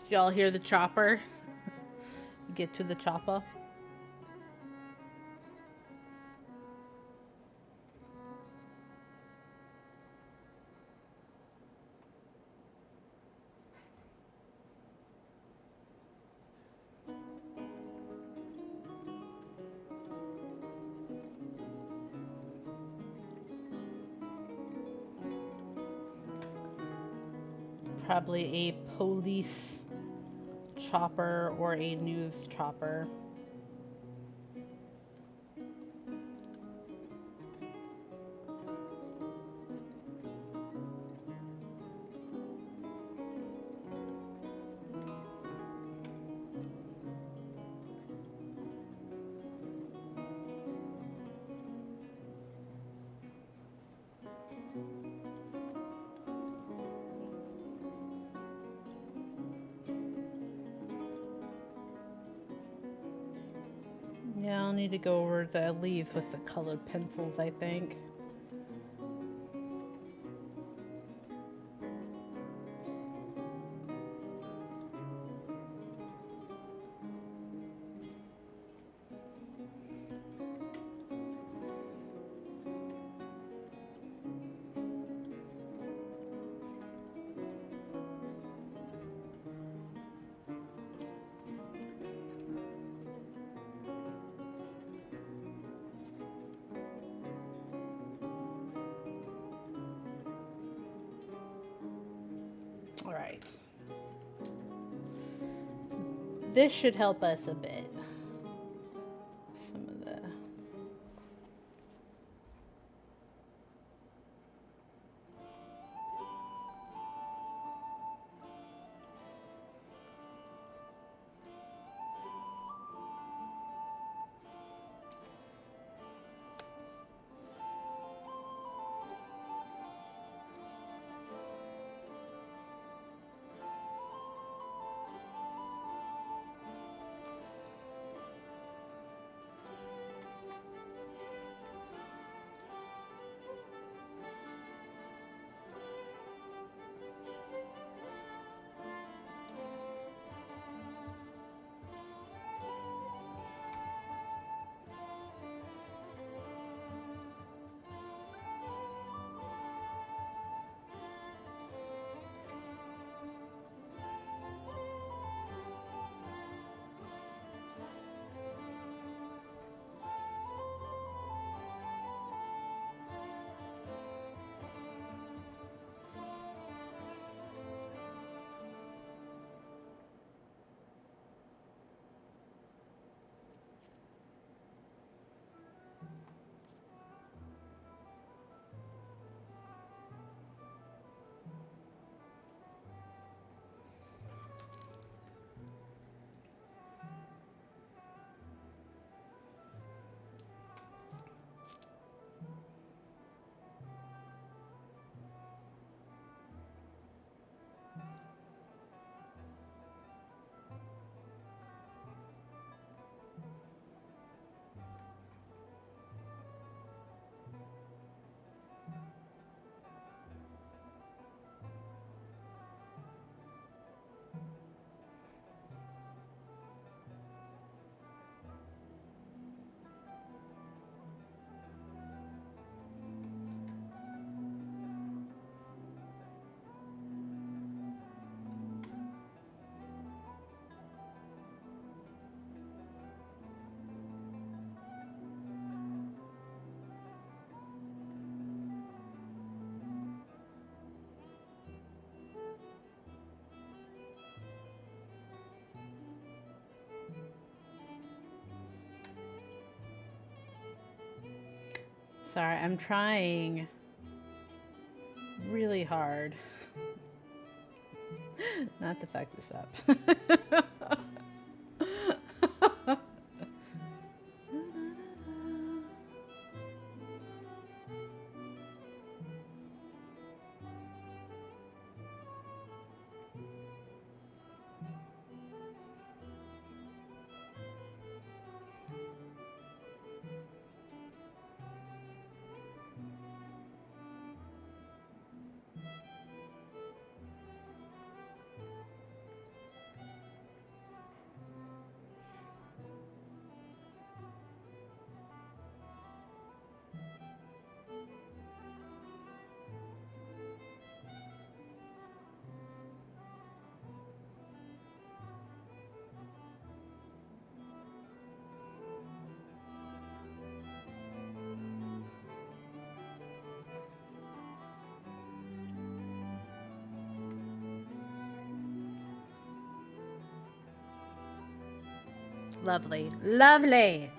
Did y'all hear the chopper? Get to the chopper. Probably a police chopper or a news chopper. Yeah, I'll need to go over the leaves with the colored pencils, I think. All right. This should help us a bit. Some of the... Sorry, I'm trying really hard not to fuck this up. Lovely. Lovely.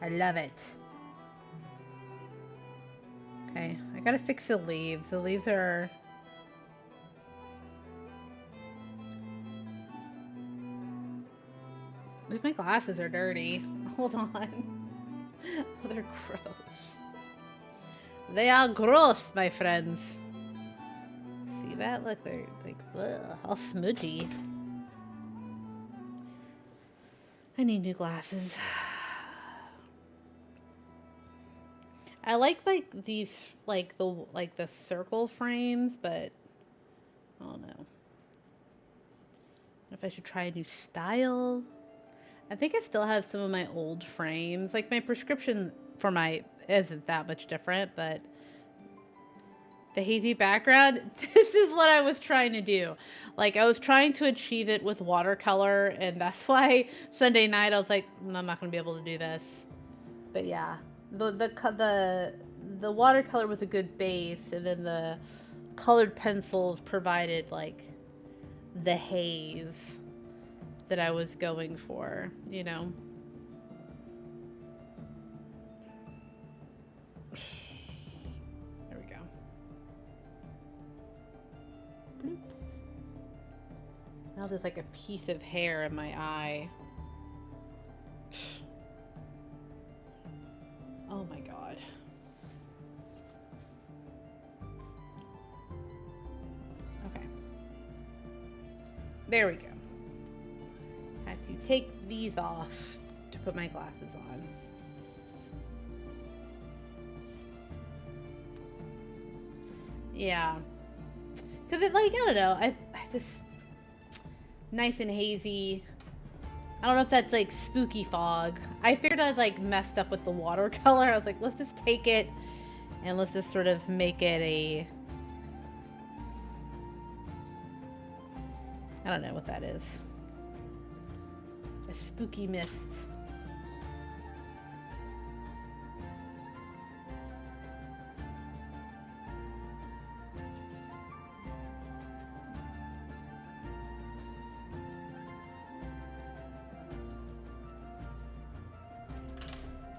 I love it. Okay, I gotta fix the leaves. The leaves are... At least my glasses are dirty. Hold on. Oh, they're gross. They are gross, my friends. See that? Look, they're like, ugh, all smudgy. I need new glasses. I like these like the circle frames, but I don't know if I should try a new style. I think I still have some of my old frames. Like my prescription for my isn't that much different, but the hazy background, this is what I was trying to do. Like I was trying to achieve it with watercolor, and that's why Sunday night I was like, I'm not going to be able to do this. But yeah, the watercolor was a good base, and then the colored pencils provided like the haze that I was going for, you know. There we go. Bloop. Now there's like a piece of hair in my eye. Oh my god. Okay. There we go. I have to take these off to put my glasses on. Yeah. Because it, like, I don't know. I just... Nice and hazy. I don't know if that's like spooky fog. I figured I was like messed up with the watercolor. I was like, let's just take it and let's just sort of make it a... I don't know what that is. A spooky mist.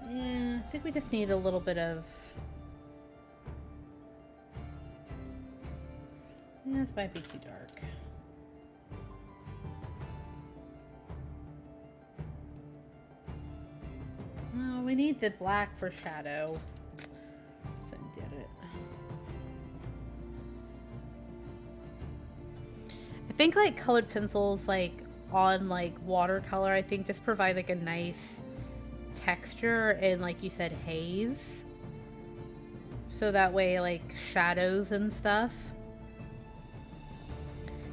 Yeah, I think we just need a little bit of... Yeah, this might be too dark. No, we need the black for shadow. So I did it. I think like colored pencils like on like watercolor, I think just provide like a nice texture and like you said, haze. So that way like shadows and stuff.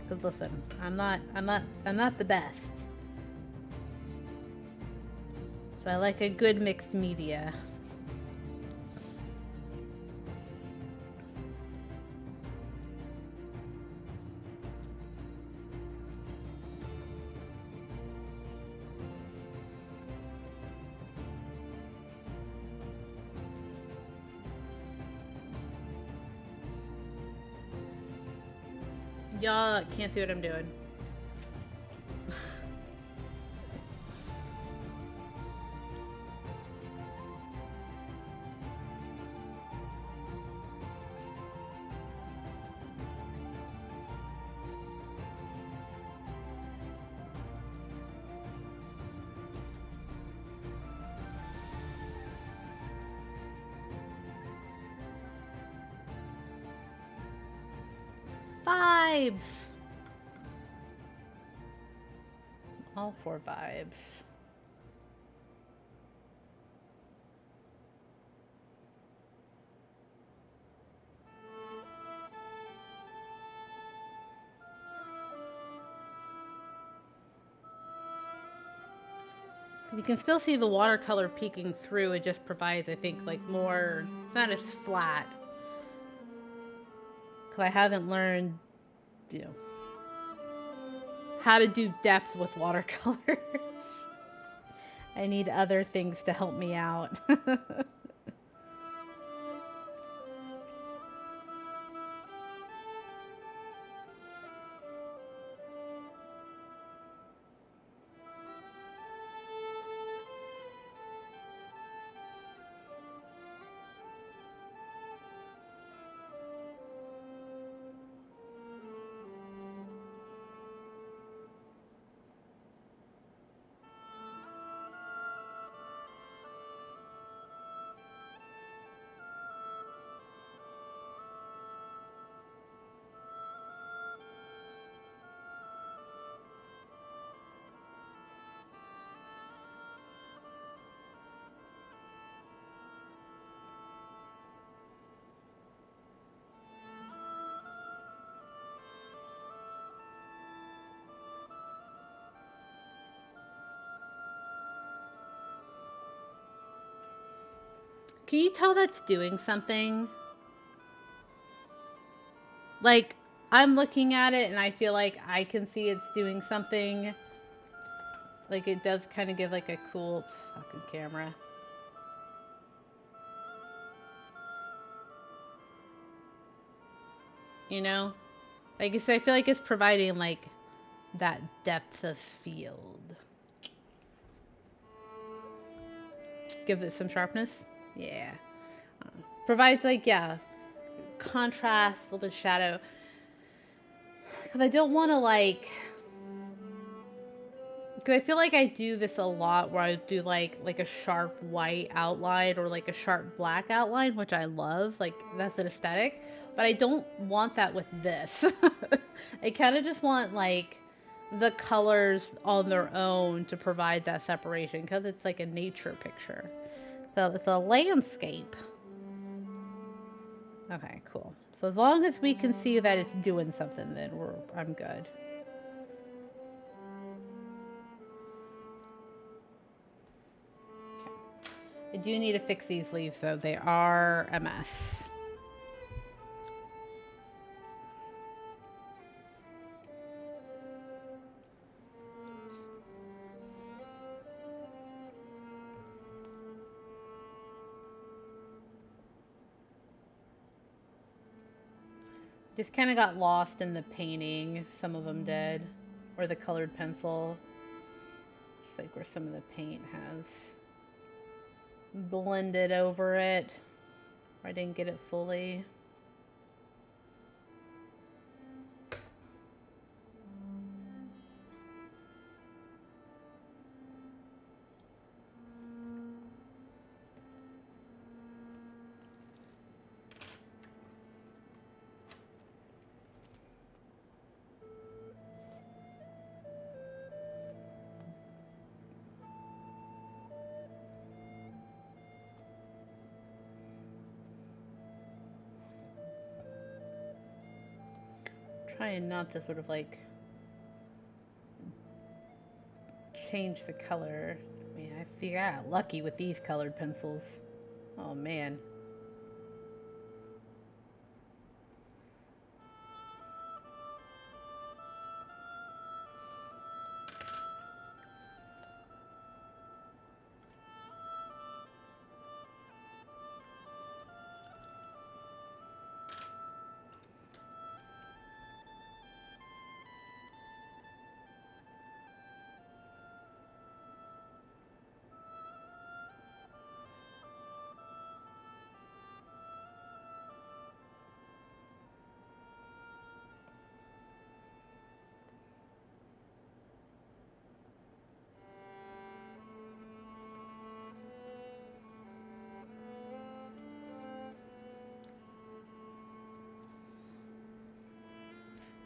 Cause listen, I'm not the best. So I like a good mixed media. Y'all can't see what I'm doing. Vibes. All 4 vibes. You can still see the watercolor peeking through. It just provides, I think, like more, it's not as flat. Because I haven't learned, you know, how to do depth with watercolors. I need other things to help me out. Can you tell that's doing something? Like, I'm looking at it and I feel like I can see it's doing something. Like, it does kind of give like a cool fucking camera. You know? Like, so I feel like it's providing like that depth of field. Gives it some sharpness. Yeah. Provides like, yeah, contrast, a little bit of shadow. Because I don't want to like, because I feel like I do this a lot where I do like a sharp white outline or like a sharp black outline, which I love. Like, that's an aesthetic. But I don't want that with this. I kind of just want like the colors on their own to provide that separation because it's like a nature picture. So it's a landscape. Okay, cool. So as long as we can see that it's doing something, then I'm good. Okay. I do need to fix these leaves though. They are a mess. Just kind of got lost in the painting. Some of them did. Or the colored pencil. It's like where some of the paint has blended over it. I didn't get it fully. Trying not to sort of like change the color. I mean, I figure I got lucky with these colored pencils. Oh man.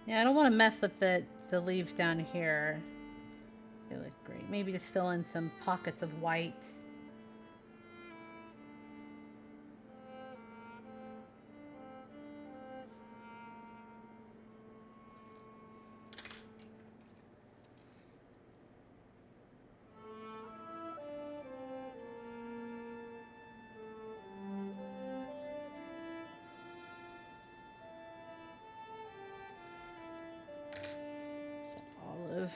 Yeah, I don't want to mess with the leaves down here. They look great. Maybe just fill in some pockets of white. Olive.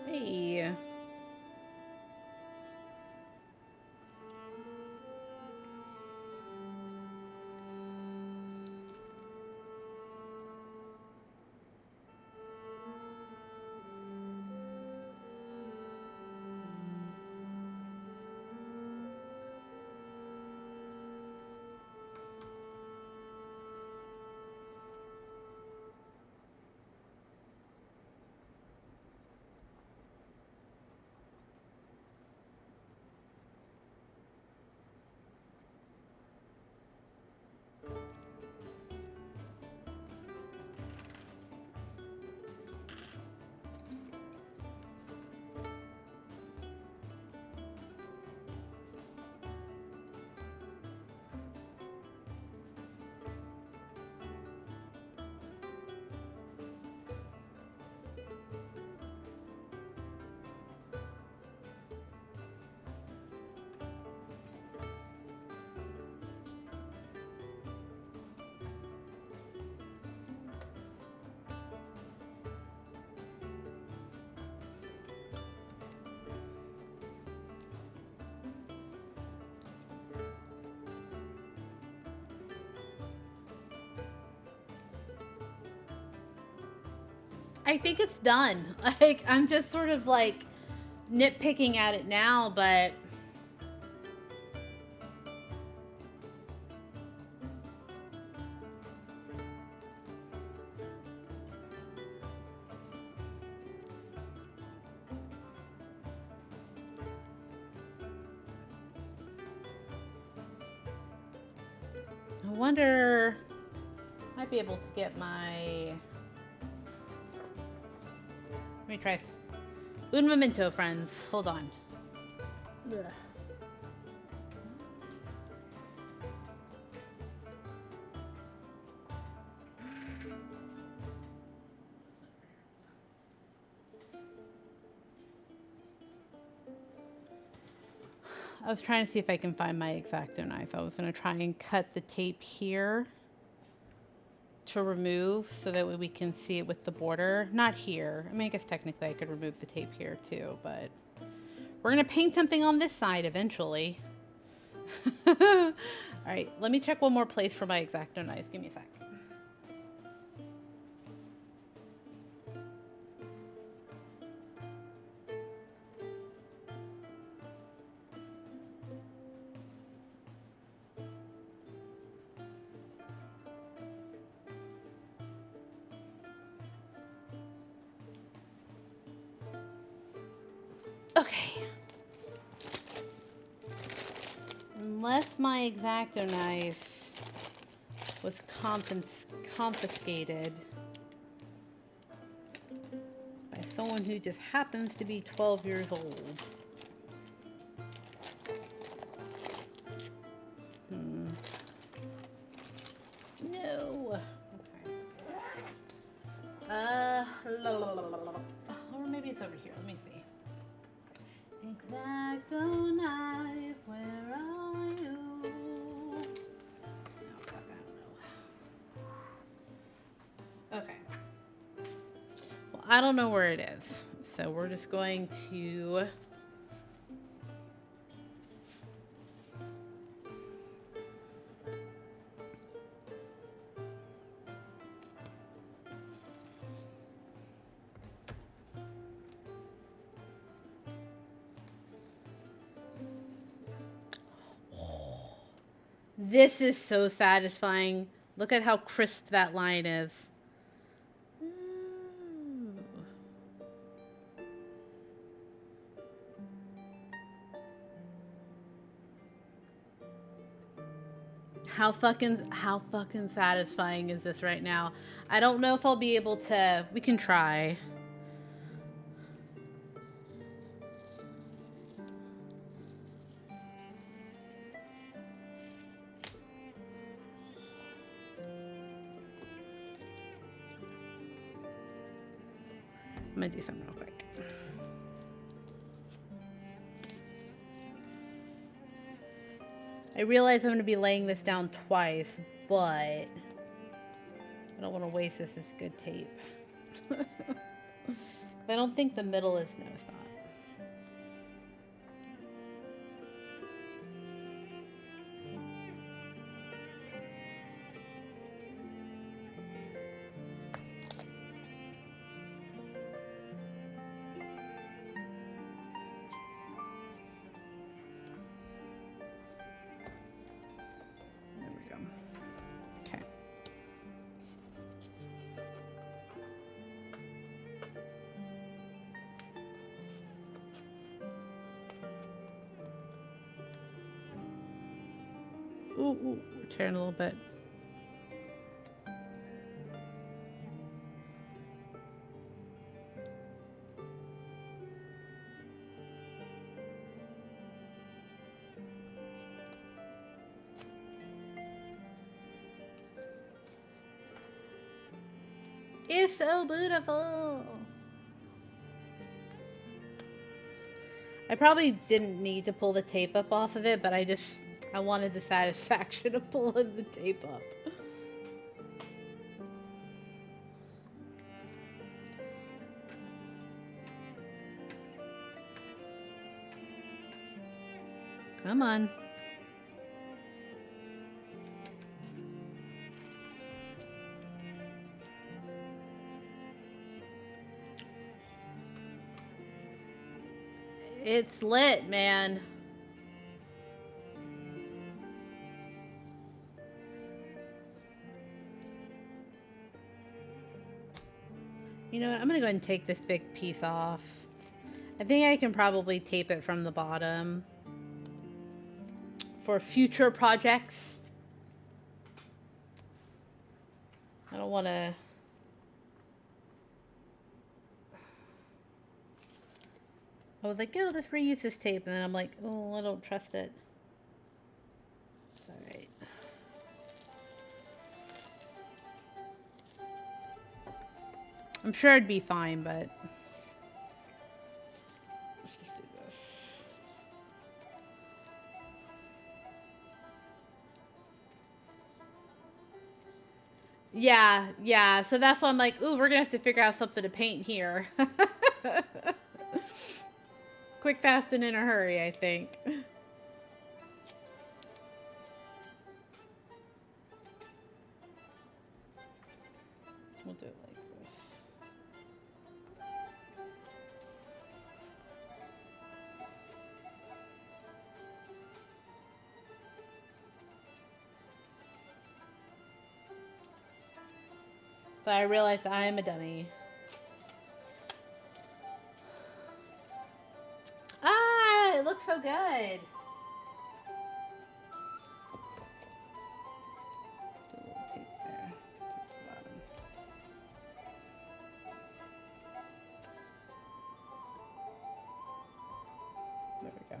Hey. I think it's done. Like, I'm just sort of like nitpicking at it now, but I wonder, I might be able to get my, let me try un momento, friends. Hold on. Ugh. I was trying to see if I can find my X-Acto knife. I was going to try and cut the tape here to remove so that way we can see it with the border. Not here. I mean, I guess technically I could remove the tape here too, but we're going to paint something on this side eventually. All right, let me check one more place for my X-Acto knife. Give me a sec. Okay. Unless my X-Acto knife was confiscated by someone who just happens to be 12 years old. No. Okay. Or maybe it's over here. Let me see. X-Acto knife, where are you? Oh, fuck, I don't know. Okay. Well, I don't know where it is. So we're just going to... This is so satisfying. Look at how crisp that line is. Ooh. How fucking satisfying is this right now? I don't know if I'll be able to. We can try. I'm gonna do something real quick. I realize I'm gonna be laying this down twice, but I don't want to waste this as good tape. I don't think the middle is, no, it's not. Ooh, we're tearing a little bit. It's so beautiful. I probably didn't need to pull the tape up off of it, but I wanted the satisfaction of pulling the tape up. Come on. It's lit, man. You know what? I'm gonna go ahead and take this big piece off. I think I can probably tape it from the bottom for future projects. I don't want to... I was like, oh, let's reuse this tape. And then I'm like, oh, I don't trust it. It's all right. I'm sure it'd be fine, but... let's just do this. Yeah. So that's why I'm like, ooh, we're going to have to figure out something to paint here. Quick, fast, and in a hurry, I think. We'll do it like this. So I realized I am a dummy. Ah, it looks so good. Just a little tape there. Towards the bottom. There we go.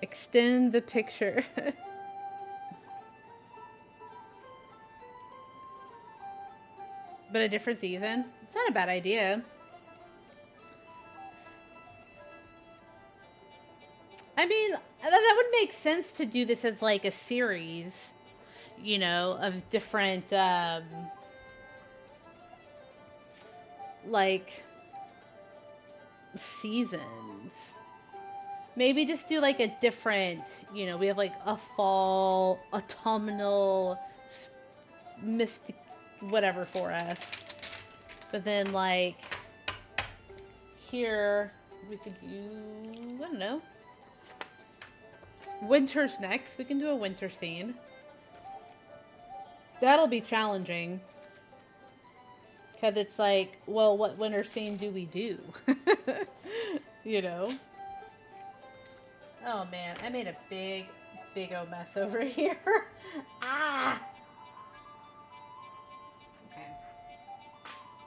Extend the picture. But a different season? It's not a bad idea. I mean, that would make sense to do this as like a series, you know, of different, like, seasons. Maybe just do like a different, you know, we have like a fall, autumnal, mystic, whatever for us. But then like here, we could do, I don't know. Winter's next. We can do a winter scene. That'll be challenging. Because it's like, well, what winter scene do we do? You know? Oh man, I made a big old mess over here. Ah! Okay.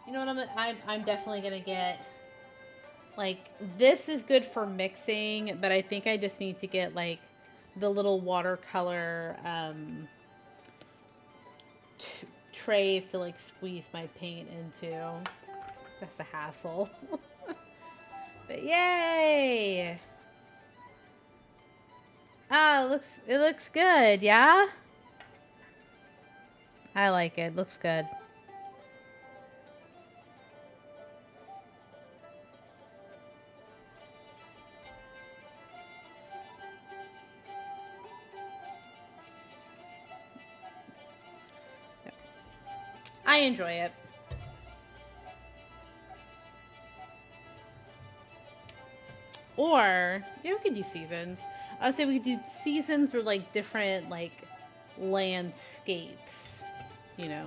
You know what I'm definitely gonna get, like, this is good for mixing, but I think I just need to get, like, the little watercolor, trays to, like, squeeze my paint into. That's a hassle. But yay! Ah, it looks good, yeah? I like it. Looks good. I enjoy it. Or, yeah, we could do seasons. I would say we could do seasons or, like, different, like, landscapes. You know?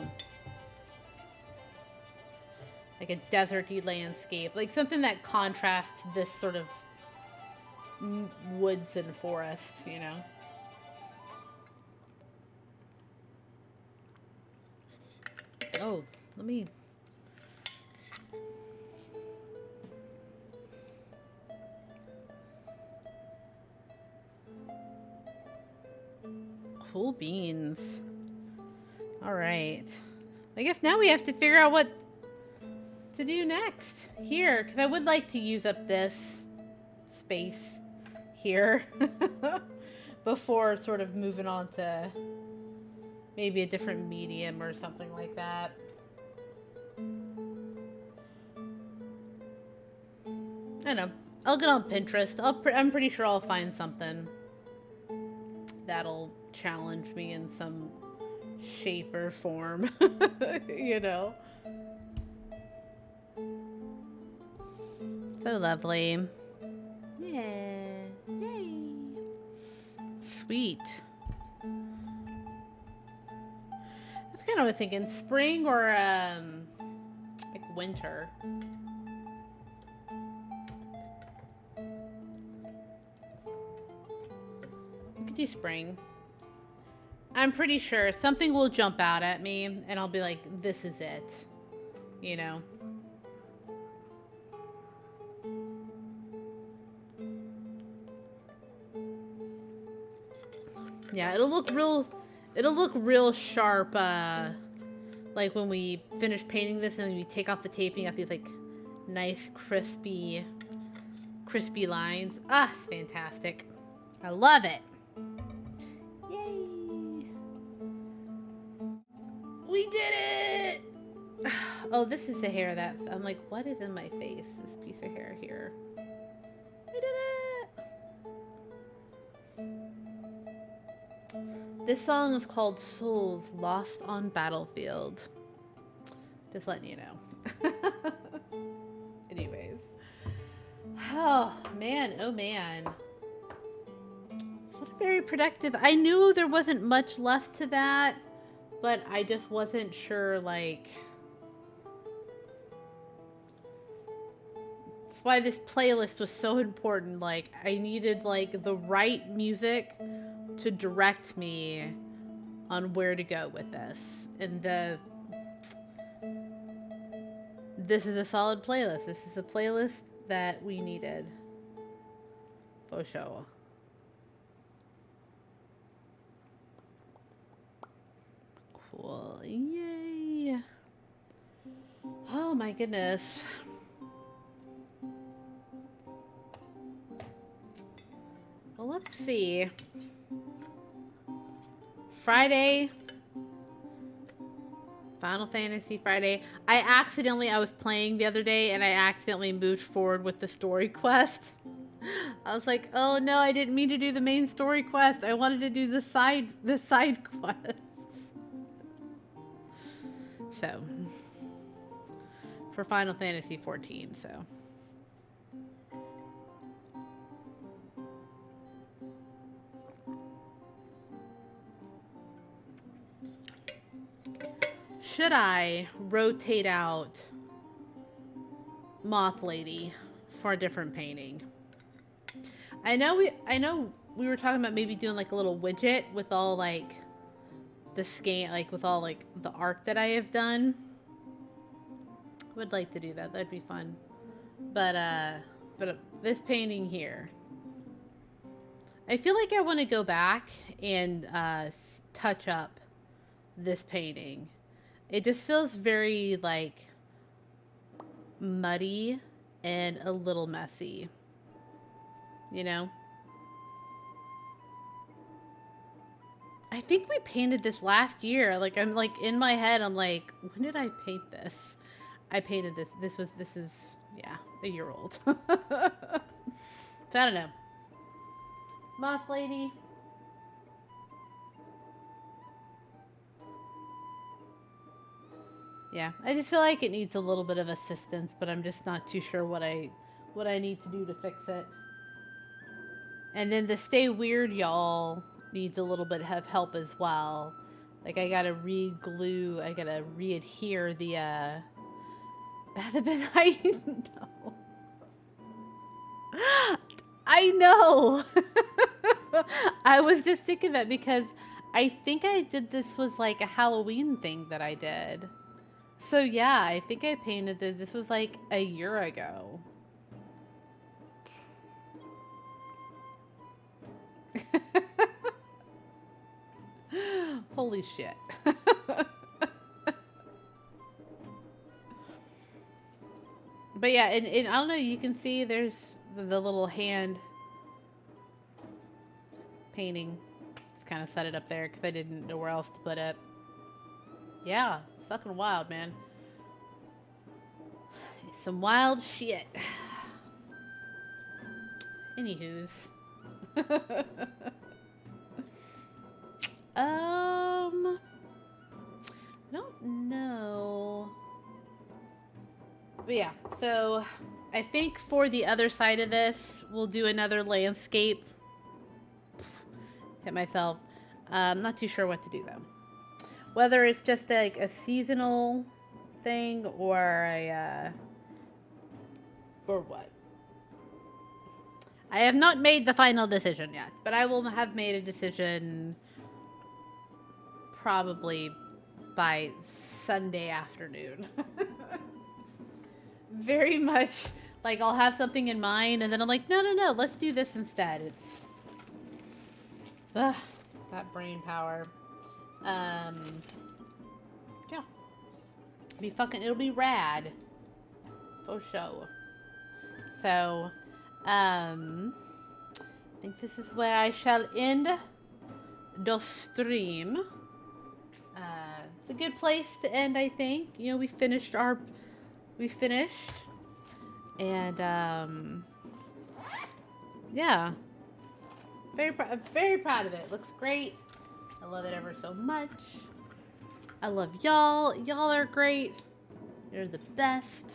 Like a deserty landscape. Like something that contrasts this sort of woods and forest, you know? Oh, let me... Cool beans. All right. I guess now we have to figure out what to do next here, because I would like to use up this space here before sort of moving on to maybe a different medium or something like that. I don't know. I'll get on Pinterest. I'm pretty sure I'll find something that'll challenge me in some shape or form, you know? So lovely. Yeah. Yay. Sweet. That's kind of what I was thinking. Spring or, like winter. We could do spring. I'm pretty sure something will jump out at me and I'll be like, this is it. You know? Yeah, it'll look real sharp, like when we finish painting this and we take off the taping, I have these like nice crispy lines. Ah, it's fantastic. I love it. Yay. We did it! Oh, this is the hair that, I'm like, what is in my face? This piece of hair here. We did it! This song is called Souls Lost on Battlefield. Just letting you know. Anyways. Oh, man. Oh, man. What a very productive... I knew there wasn't much left to that, but I just wasn't sure, like... That's why this playlist was so important. Like, I needed, like, the right music to direct me on where to go with this. And this is a solid playlist. This is a playlist that we needed. For sure. Cool. Yay. Oh my goodness. Well, let's see. Friday. Final Fantasy Friday. I was playing the other day and I accidentally moved forward with the story quest. I was like, oh no, I didn't mean to do the main story quest. I wanted to do the side quests. So, for Final Fantasy 14, so. should I rotate out Moth Lady for a different painting? I know we were talking about maybe doing like a little widget with all like the scan, like with all like the art that I have done. Would like to do that. That'd be fun. But this painting here, I feel like I want to go back and touch up this painting. It just feels very like muddy and a little messy, you know? I think we painted this last year. Like, I'm like in my head, I'm like, when did I paint this? I painted this. This is, yeah, a year old. So I don't know. Moth Lady. Yeah, I just feel like it needs a little bit of assistance, but I'm just not too sure what I need to do to fix it. And then the Stay Weird Y'all needs a little bit of help as well. Like I gotta re-glue, I gotta re-adhere the I know. I know. I was just thinking that because I think I did this was like a Halloween thing that I did. So yeah, I think I painted this. This was like a year ago. Holy shit. But yeah, and I don't know, you can see there's the little hand painting. Just kind of set it up there because I didn't know where else to put it. Yeah, it's fucking wild, man. Some wild shit. Anywho's. I don't know. But yeah, so I think for the other side of this, we'll do another landscape. Hit myself. I'm not too sure what to do though. Whether it's just like a seasonal thing or a or what. I have not made the final decision yet, but I will have made a decision probably by Sunday afternoon. Very much like I'll have something in mind and then I'm like, no, let's do this instead. It's that brain power. Yeah. It'll be rad. For sure. So, I think this is where I shall end the stream. It's a good place to end, I think. You know, we finished. And, yeah. Very proud of it. Looks great. I love it ever so much. I love y'all. Y'all are great. You're the best.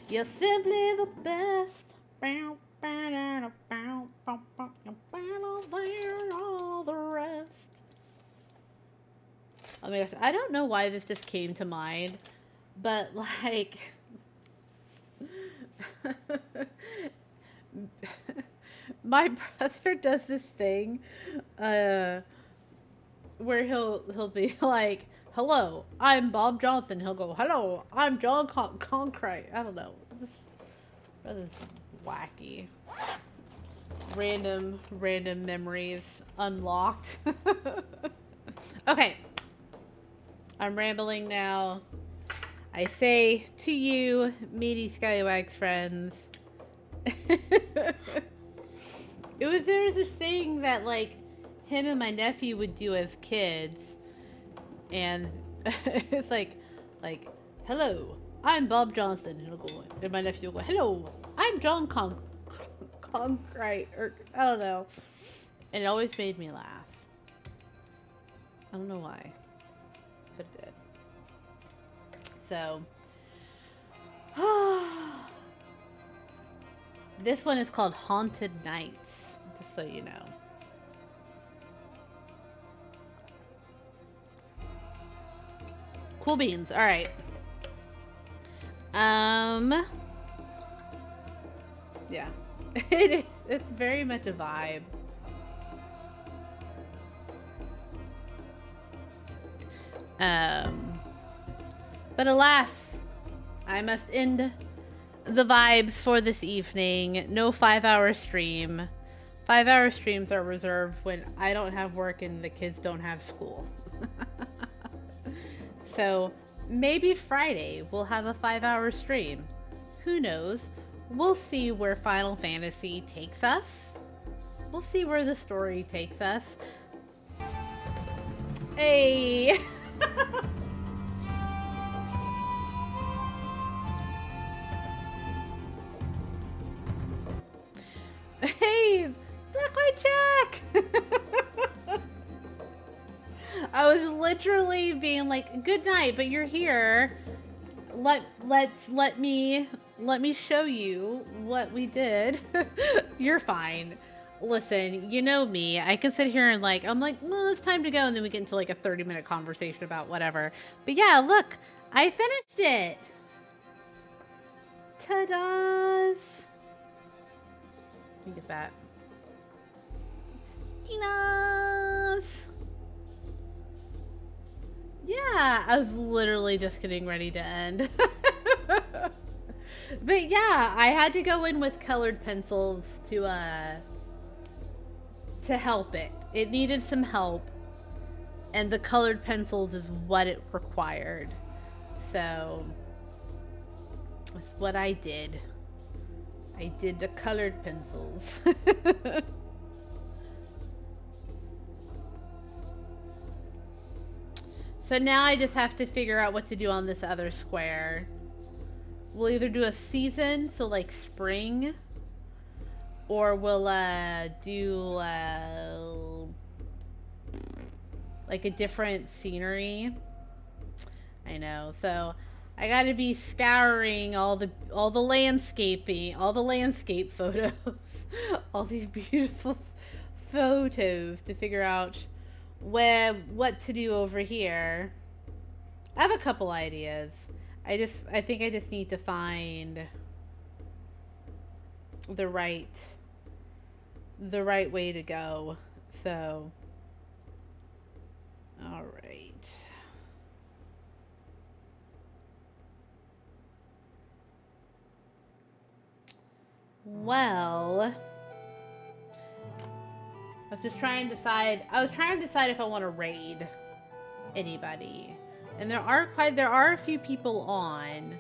You're simply the best. All the rest. Oh my gosh, I don't know why this just came to mind, but like my brother does this thing where he'll be like, hello, I'm Bob Johnson. He'll go, hello, I'm John Concrete. I don't know. This brother's wacky. Random memories unlocked. Okay. I'm rambling now. I say to you, meaty Scallywags friends, there was this thing that like him and my nephew would do as kids, and it's like, hello, I'm Bob Johnson, and he'll go, and my nephew will go, hello, I'm John Concrete, or I don't know, and it always made me laugh. I don't know why, but it did. So, this one is called Haunted Nights, just so you know. Cool beans. All right. Yeah. It is. It's very much a vibe. But alas, I must end the vibes for this evening. No 5-hour stream. 5-hour streams are reserved when I don't have work and the kids don't have school. So maybe Friday we'll have a 5-hour stream. Who knows? We'll see where Final Fantasy takes us. We'll see where the story takes us. Hey! Hey! Look my check! I was literally being like, good night, but you're here. Let me show you what we did. You're fine. Listen, you know me. I can sit here and like, I'm like, well, it's time to go. And then we get into like a 30-minute conversation about whatever. But yeah, look, I finished it. Ta-da's. Let me get that. Tina's. Yeah, I was literally just getting ready to end. But yeah, I had to go in with colored pencils to help it. It needed some help, and the colored pencils is what it required. So that's what I did. I did the colored pencils. So now I just have to figure out what to do on this other square. We'll either do a season, so like spring, or we'll do like a different scenery. I know. So I got to be scouring all the landscaping, all the landscape photos, all these beautiful photos to figure out what to do over here. I have a couple ideas. I think I just need to find the right way to go. So, all right. Well, I was trying to decide if I want to raid anybody. And there are a few people on.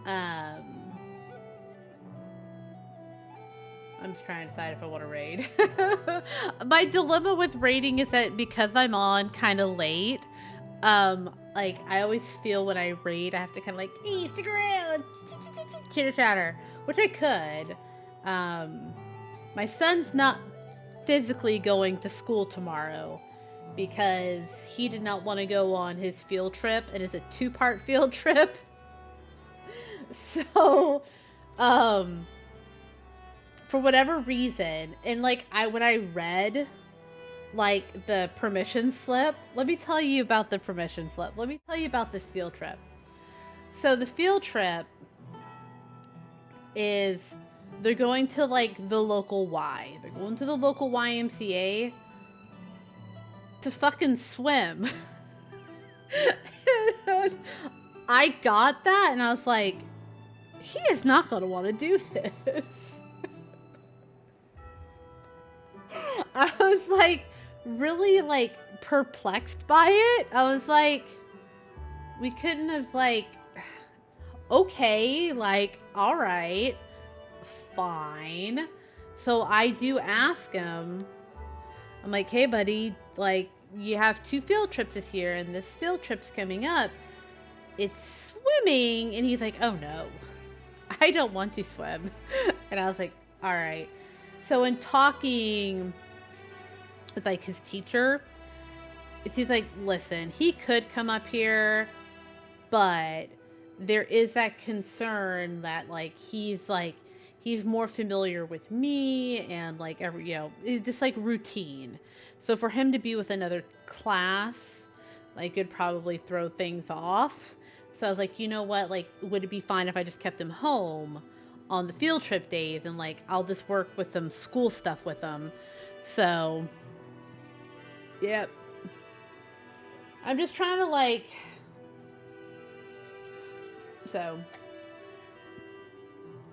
I'm just trying to decide if I want to raid. My dilemma with raiding is that because I'm on kind of late, like I always feel when I raid, I have to kind of like, hey, stick around, chitter chatter, which I could. My son's not physically going to school tomorrow because he did not want to go on his field trip. It is a 2-part field trip. So, for whatever reason, and like when I read like the permission slip, let me tell you about the permission slip. Let me tell you about this field trip. So the field trip is they're going to like the local Y. They're going to the local YMCA to fucking swim. I got that and I was like, he is not going to want to do this. I was like really like perplexed by it. I was like, we couldn't have like, okay, like, all right, fine. So I do ask him, I'm like, hey buddy, like you have 2 field trips this year and this field trip's coming up. It's swimming. And he's like, oh no, I don't want to swim. And I was like, all right. So in talking with like his teacher, he's like, listen, he could come up here, but there is that concern that like he's more familiar with me and like every, it's just like routine. So for him to be with another class like it'd probably throw things off. So I was like, you know what? Like, would it be fine if I just kept him home on the field trip days and like I'll just work with some school stuff with him. So, yep. I'm just trying to like. So,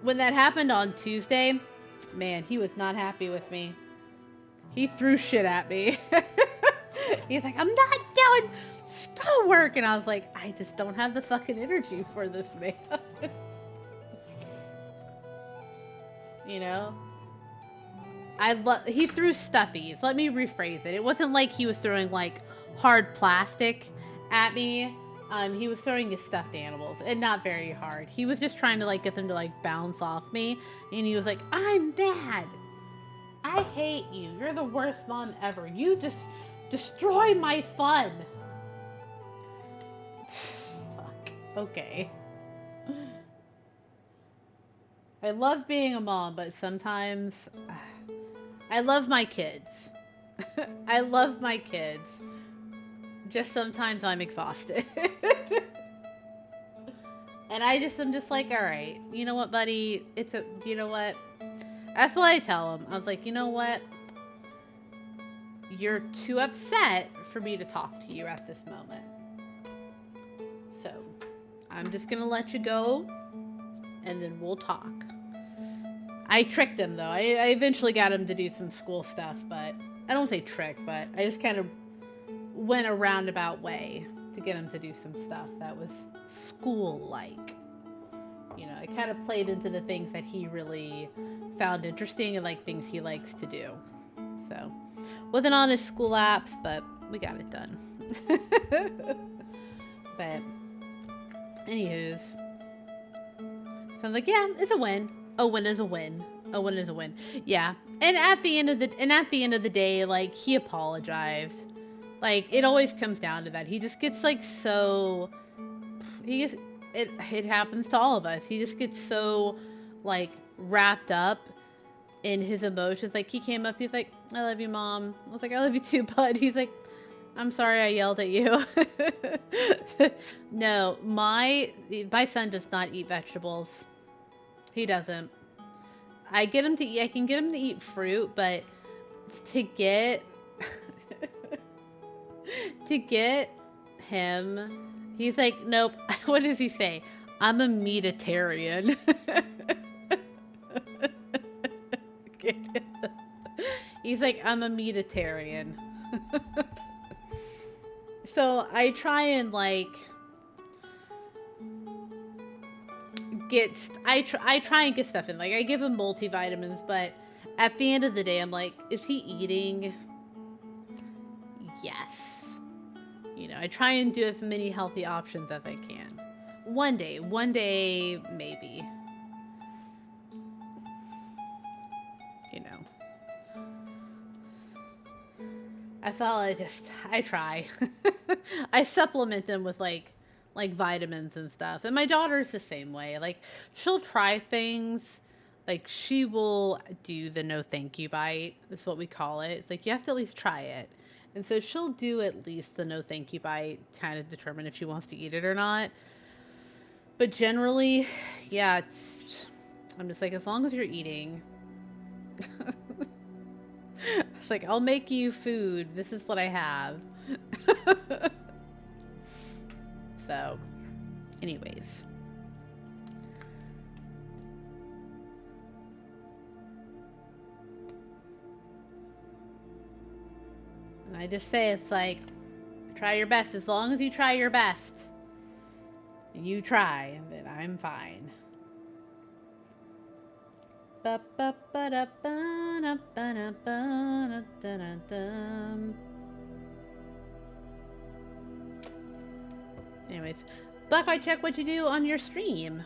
when that happened on Tuesday, man, he was not happy with me. He threw shit at me. He's like, I'm not doing schoolwork. And I was like, I just don't have the fucking energy for this, man. You know? He threw stuffies. Let me rephrase it. It wasn't like he was throwing like hard plastic at me. He was throwing his stuffed animals, and not very hard. He was just trying to like get them to like bounce off me, and he was like, "I'm mad. I hate you. You're the worst mom ever. You just destroy my fun." Fuck. Okay. I love being a mom, but sometimes I love my kids. I love my kids. Just sometimes I'm exhausted. And I'm just like, all right, you know what, buddy? You know what? That's what I tell him. I was like, you know what? You're too upset for me to talk to you at this moment. So I'm just going to let you go and then we'll talk. I tricked him though. I eventually got him to do some school stuff, but I don't say trick, but I just kind of went a roundabout way to get him to do some stuff that was school-like. You know, it kind of played into the things that he really found interesting and like things he likes to do. So, wasn't on his school apps, but we got it done. But, anywho's, so I'm like, yeah, it's a win. A win is a win. A win is a win. Yeah, and at the end of the day, like he apologized. Like, it always comes down to that. He just gets, like, so... It happens to all of us. He just gets so, like, wrapped up in his emotions. Like, he came up, he's like, I love you, Mom. I was like, I love you too, bud. He's like, I'm sorry I yelled at you. No, my son does not eat vegetables. He doesn't. I can get him to eat fruit, but to get him, he's like, nope. What does he say? I'm a meatitarian. He's like, I'm a meatitarian. So I try and like I try and get stuff in. Like I give him multivitamins, but at the end of the day, I'm like, is he eating? Yes. You know, I try and do as many healthy options as I can. One day, maybe. You know. That's all I try. I supplement them with like vitamins and stuff. And my daughter's the same way. Like, she'll try things. Like, she will do the no thank you bite. That's what we call it. It's like, you have to at least try it. And so she'll do at least the no thank you bite, kind of determine if she wants to eat it or not. But generally, yeah, I'm just like, as long as you're eating. It's like, I'll make you food. This is what I have. So, anyways. And I just say, it's like, try your best. As long as you try your best, and you try, then I'm fine. Anyways, Black White Check, what'd you do on your stream?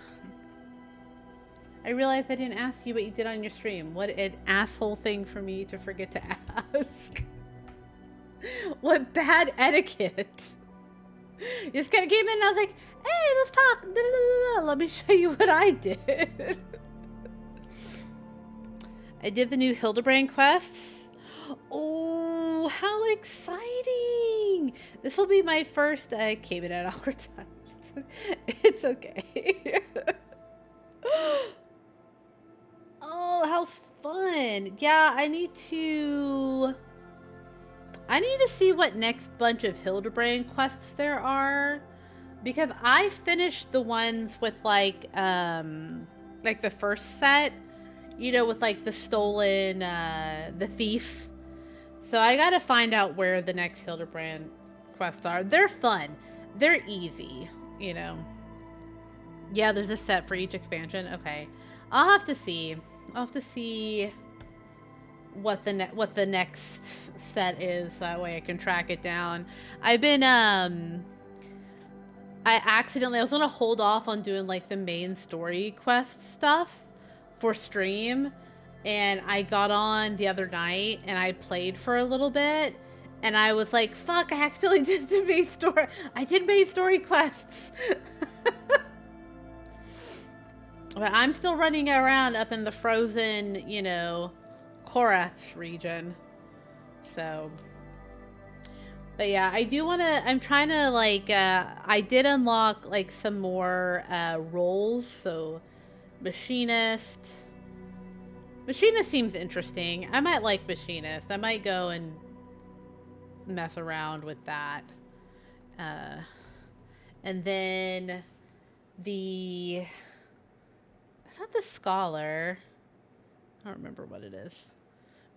I realized I didn't ask you what you did on your stream. What an asshole thing for me to forget to ask. What bad etiquette. Just kind of came in and I was like, hey, let's talk. Let me show you what I did. I did the new Hildebrand quests. Oh, how exciting. thing. This will be my first, came in at awkward time. It's okay. Oh, how fun. Yeah, I need to see what next bunch of Hildebrand quests there are. Because I finished the ones with like the first set, you know, with like the stolen, the thief. So I gotta find out where the next Hildebrand quests are. They're fun. They're easy, you know. Yeah, there's a set for each expansion. Okay. I'll have to see. I'll have to see what the next set is. That way I can track it down. I've been, I was gonna hold off on doing like the main story quest stuff for stream, and I got on the other night and I played for a little bit, and I was like, fuck, I accidentally did the main story. I did main story quests. But I'm still running around up in the frozen, you know, Korath region. So... But yeah, I do want to, I'm trying to like, I did unlock like some more roles. So machinist seems interesting. I might like machinist. I might go and mess around with that. And then it's not the scholar. I don't remember what it is.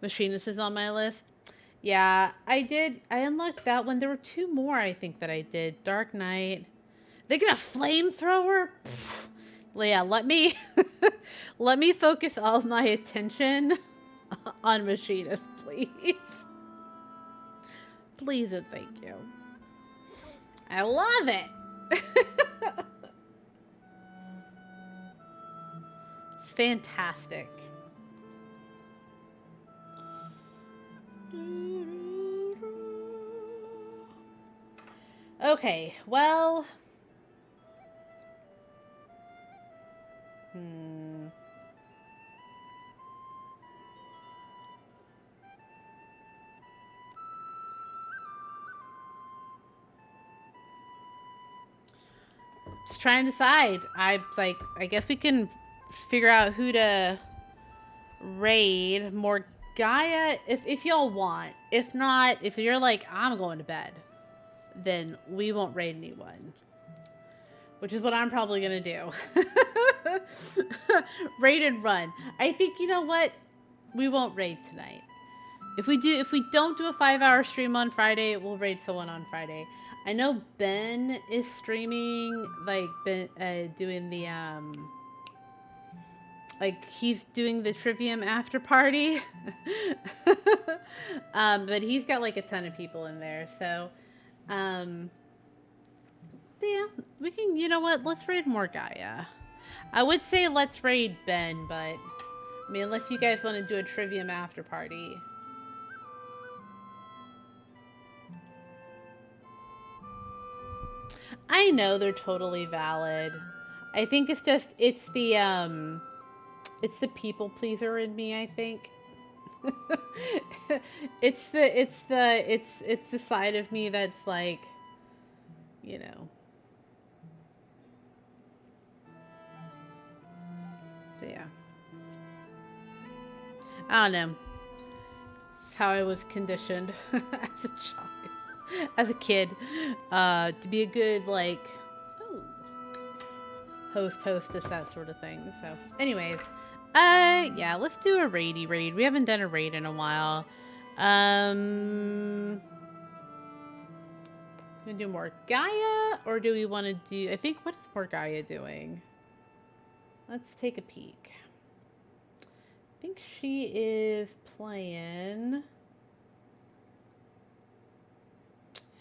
Machinist is on my list. Yeah, I unlocked that one. There were two more, I think, that I did. Dark Knight. They get a flamethrower? Yeah, let me focus all my attention on Machinist, please. Please and thank you. I love it. It's fantastic. Okay, well... Just trying to decide. I guess we can figure out who to raid. More Gaia, if y'all want. If not, if you're like, I'm going to bed, then we won't raid anyone. Which is what I'm probably going to do. Raid and run. I think, you know what? We won't raid tonight. If we don't do a 5-hour stream on Friday, we'll raid someone on Friday. I know Ben is streaming, like, doing the, like, he's doing the Trivium after party. But he's got, like, a ton of people in there, so, yeah, we can, you know what, let's raid more Gaia. I would say let's raid Ben, but, I mean, unless you guys want to do a Trivium after party. I know they're totally valid. I think it's just, it's the people pleaser in me, I think. it's the side of me that's like, you know. But yeah. I don't know. It's how I was conditioned as a child. As a kid, to be a good, like, hostess, that sort of thing. So, anyways, yeah, let's do a raidy raid. We haven't done a raid in a while. Gonna do more Gaia, or do we want to do, I think, what is more Gaia doing? Let's take a peek. I think she is playing...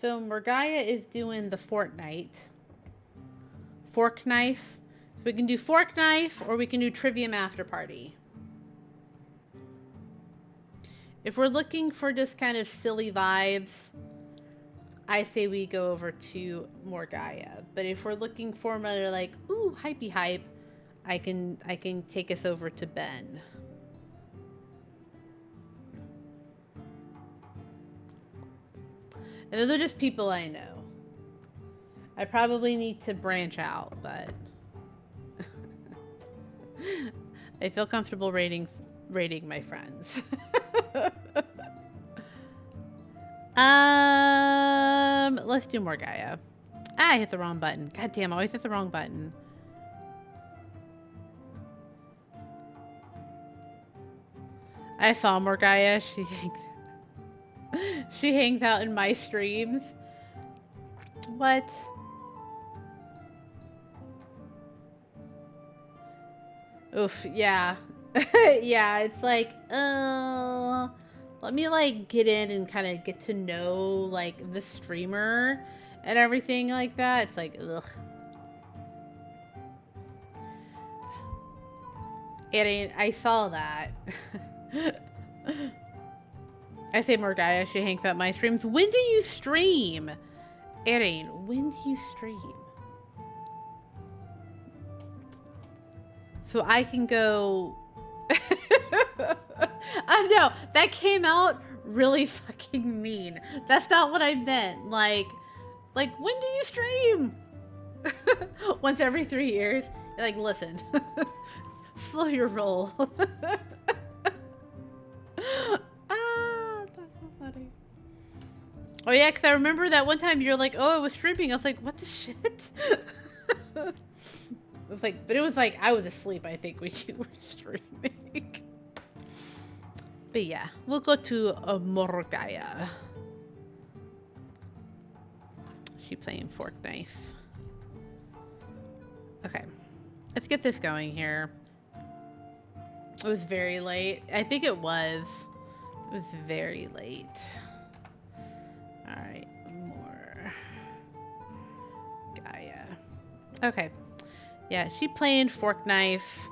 So Morgaya is doing the Fortnite. Fork Knife. So we can do Fork Knife, or we can do Trivium After Party. If we're looking for just kind of silly vibes, I say we go over to Morgaya. But if we're looking for another, like, ooh, hypey hype, I can take us over to Ben. And those are just people I know. I probably need to branch out, but I feel comfortable rating my friends. Let's do more Gaia. Ah, I hit the wrong button. God damn, I always hit the wrong button. I saw more Gaia. She hangs out in my streams. What? Oof, yeah. Yeah, it's like, let me like get in and kind of get to know like the streamer and everything like that. It's like, ugh. And I saw that. I say more Gaia, she hangs out my streams. When do you stream? Erin, when do you stream? So I can go... I know, that came out really fucking mean. That's not what I meant. Like, when do you stream? Once every 3 years? You're like, listen, slow your roll. That's so funny. Oh yeah, because I remember that one time you're like, oh, I was streaming. I was like, what the shit? It was like, but it was like, I was asleep, I think, when you were streaming. But yeah, we'll go to Morgaya. She playing fork knife. Okay, let's get this going here. It was very late. I think it was. It was very late. All right, more Gaia. Okay, yeah, she playing fork knife.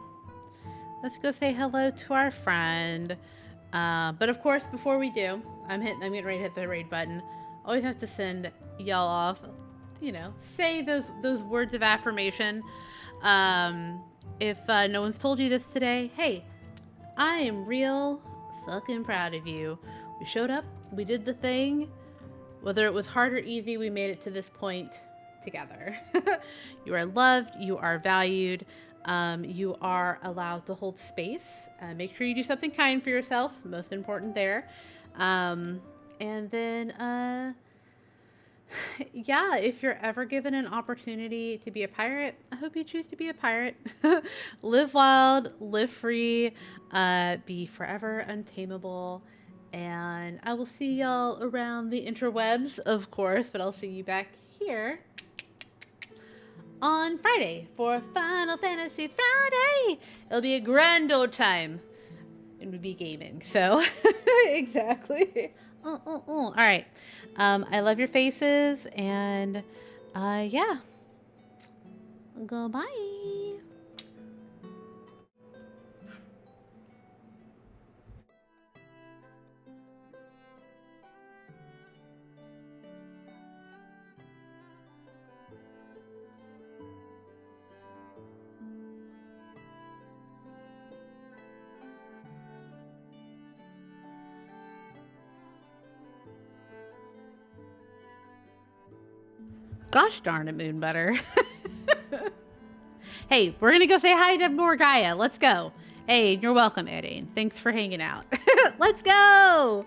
Let's go say hello to our friend. But of course, before we do, I'm getting ready to hit the raid button. Always have to send y'all off, you know, say those words of affirmation. If no one's told you this today, hey, I am real fucking proud of you. We showed up, we did the thing. Whether it was hard or easy, we made it to this point together. You are loved, you are valued. You are allowed to hold space. Make sure you do something kind for yourself. Most important there. And then, yeah, if you're ever given an opportunity to be a pirate, I hope you choose to be a pirate. Live wild, live free, be forever untamable. And I will see y'all around the interwebs, of course, but I'll see you back here on Friday for Final Fantasy Friday. It'll be a grand old time. And we'll be gaming. So, exactly. All right. I love your faces. And, yeah. Goodbye. Gosh darn it, Moonbutter. Hey, we're gonna go say hi to Morgaya. Let's go. Hey, you're welcome, Eddie. Thanks for hanging out. Let's go.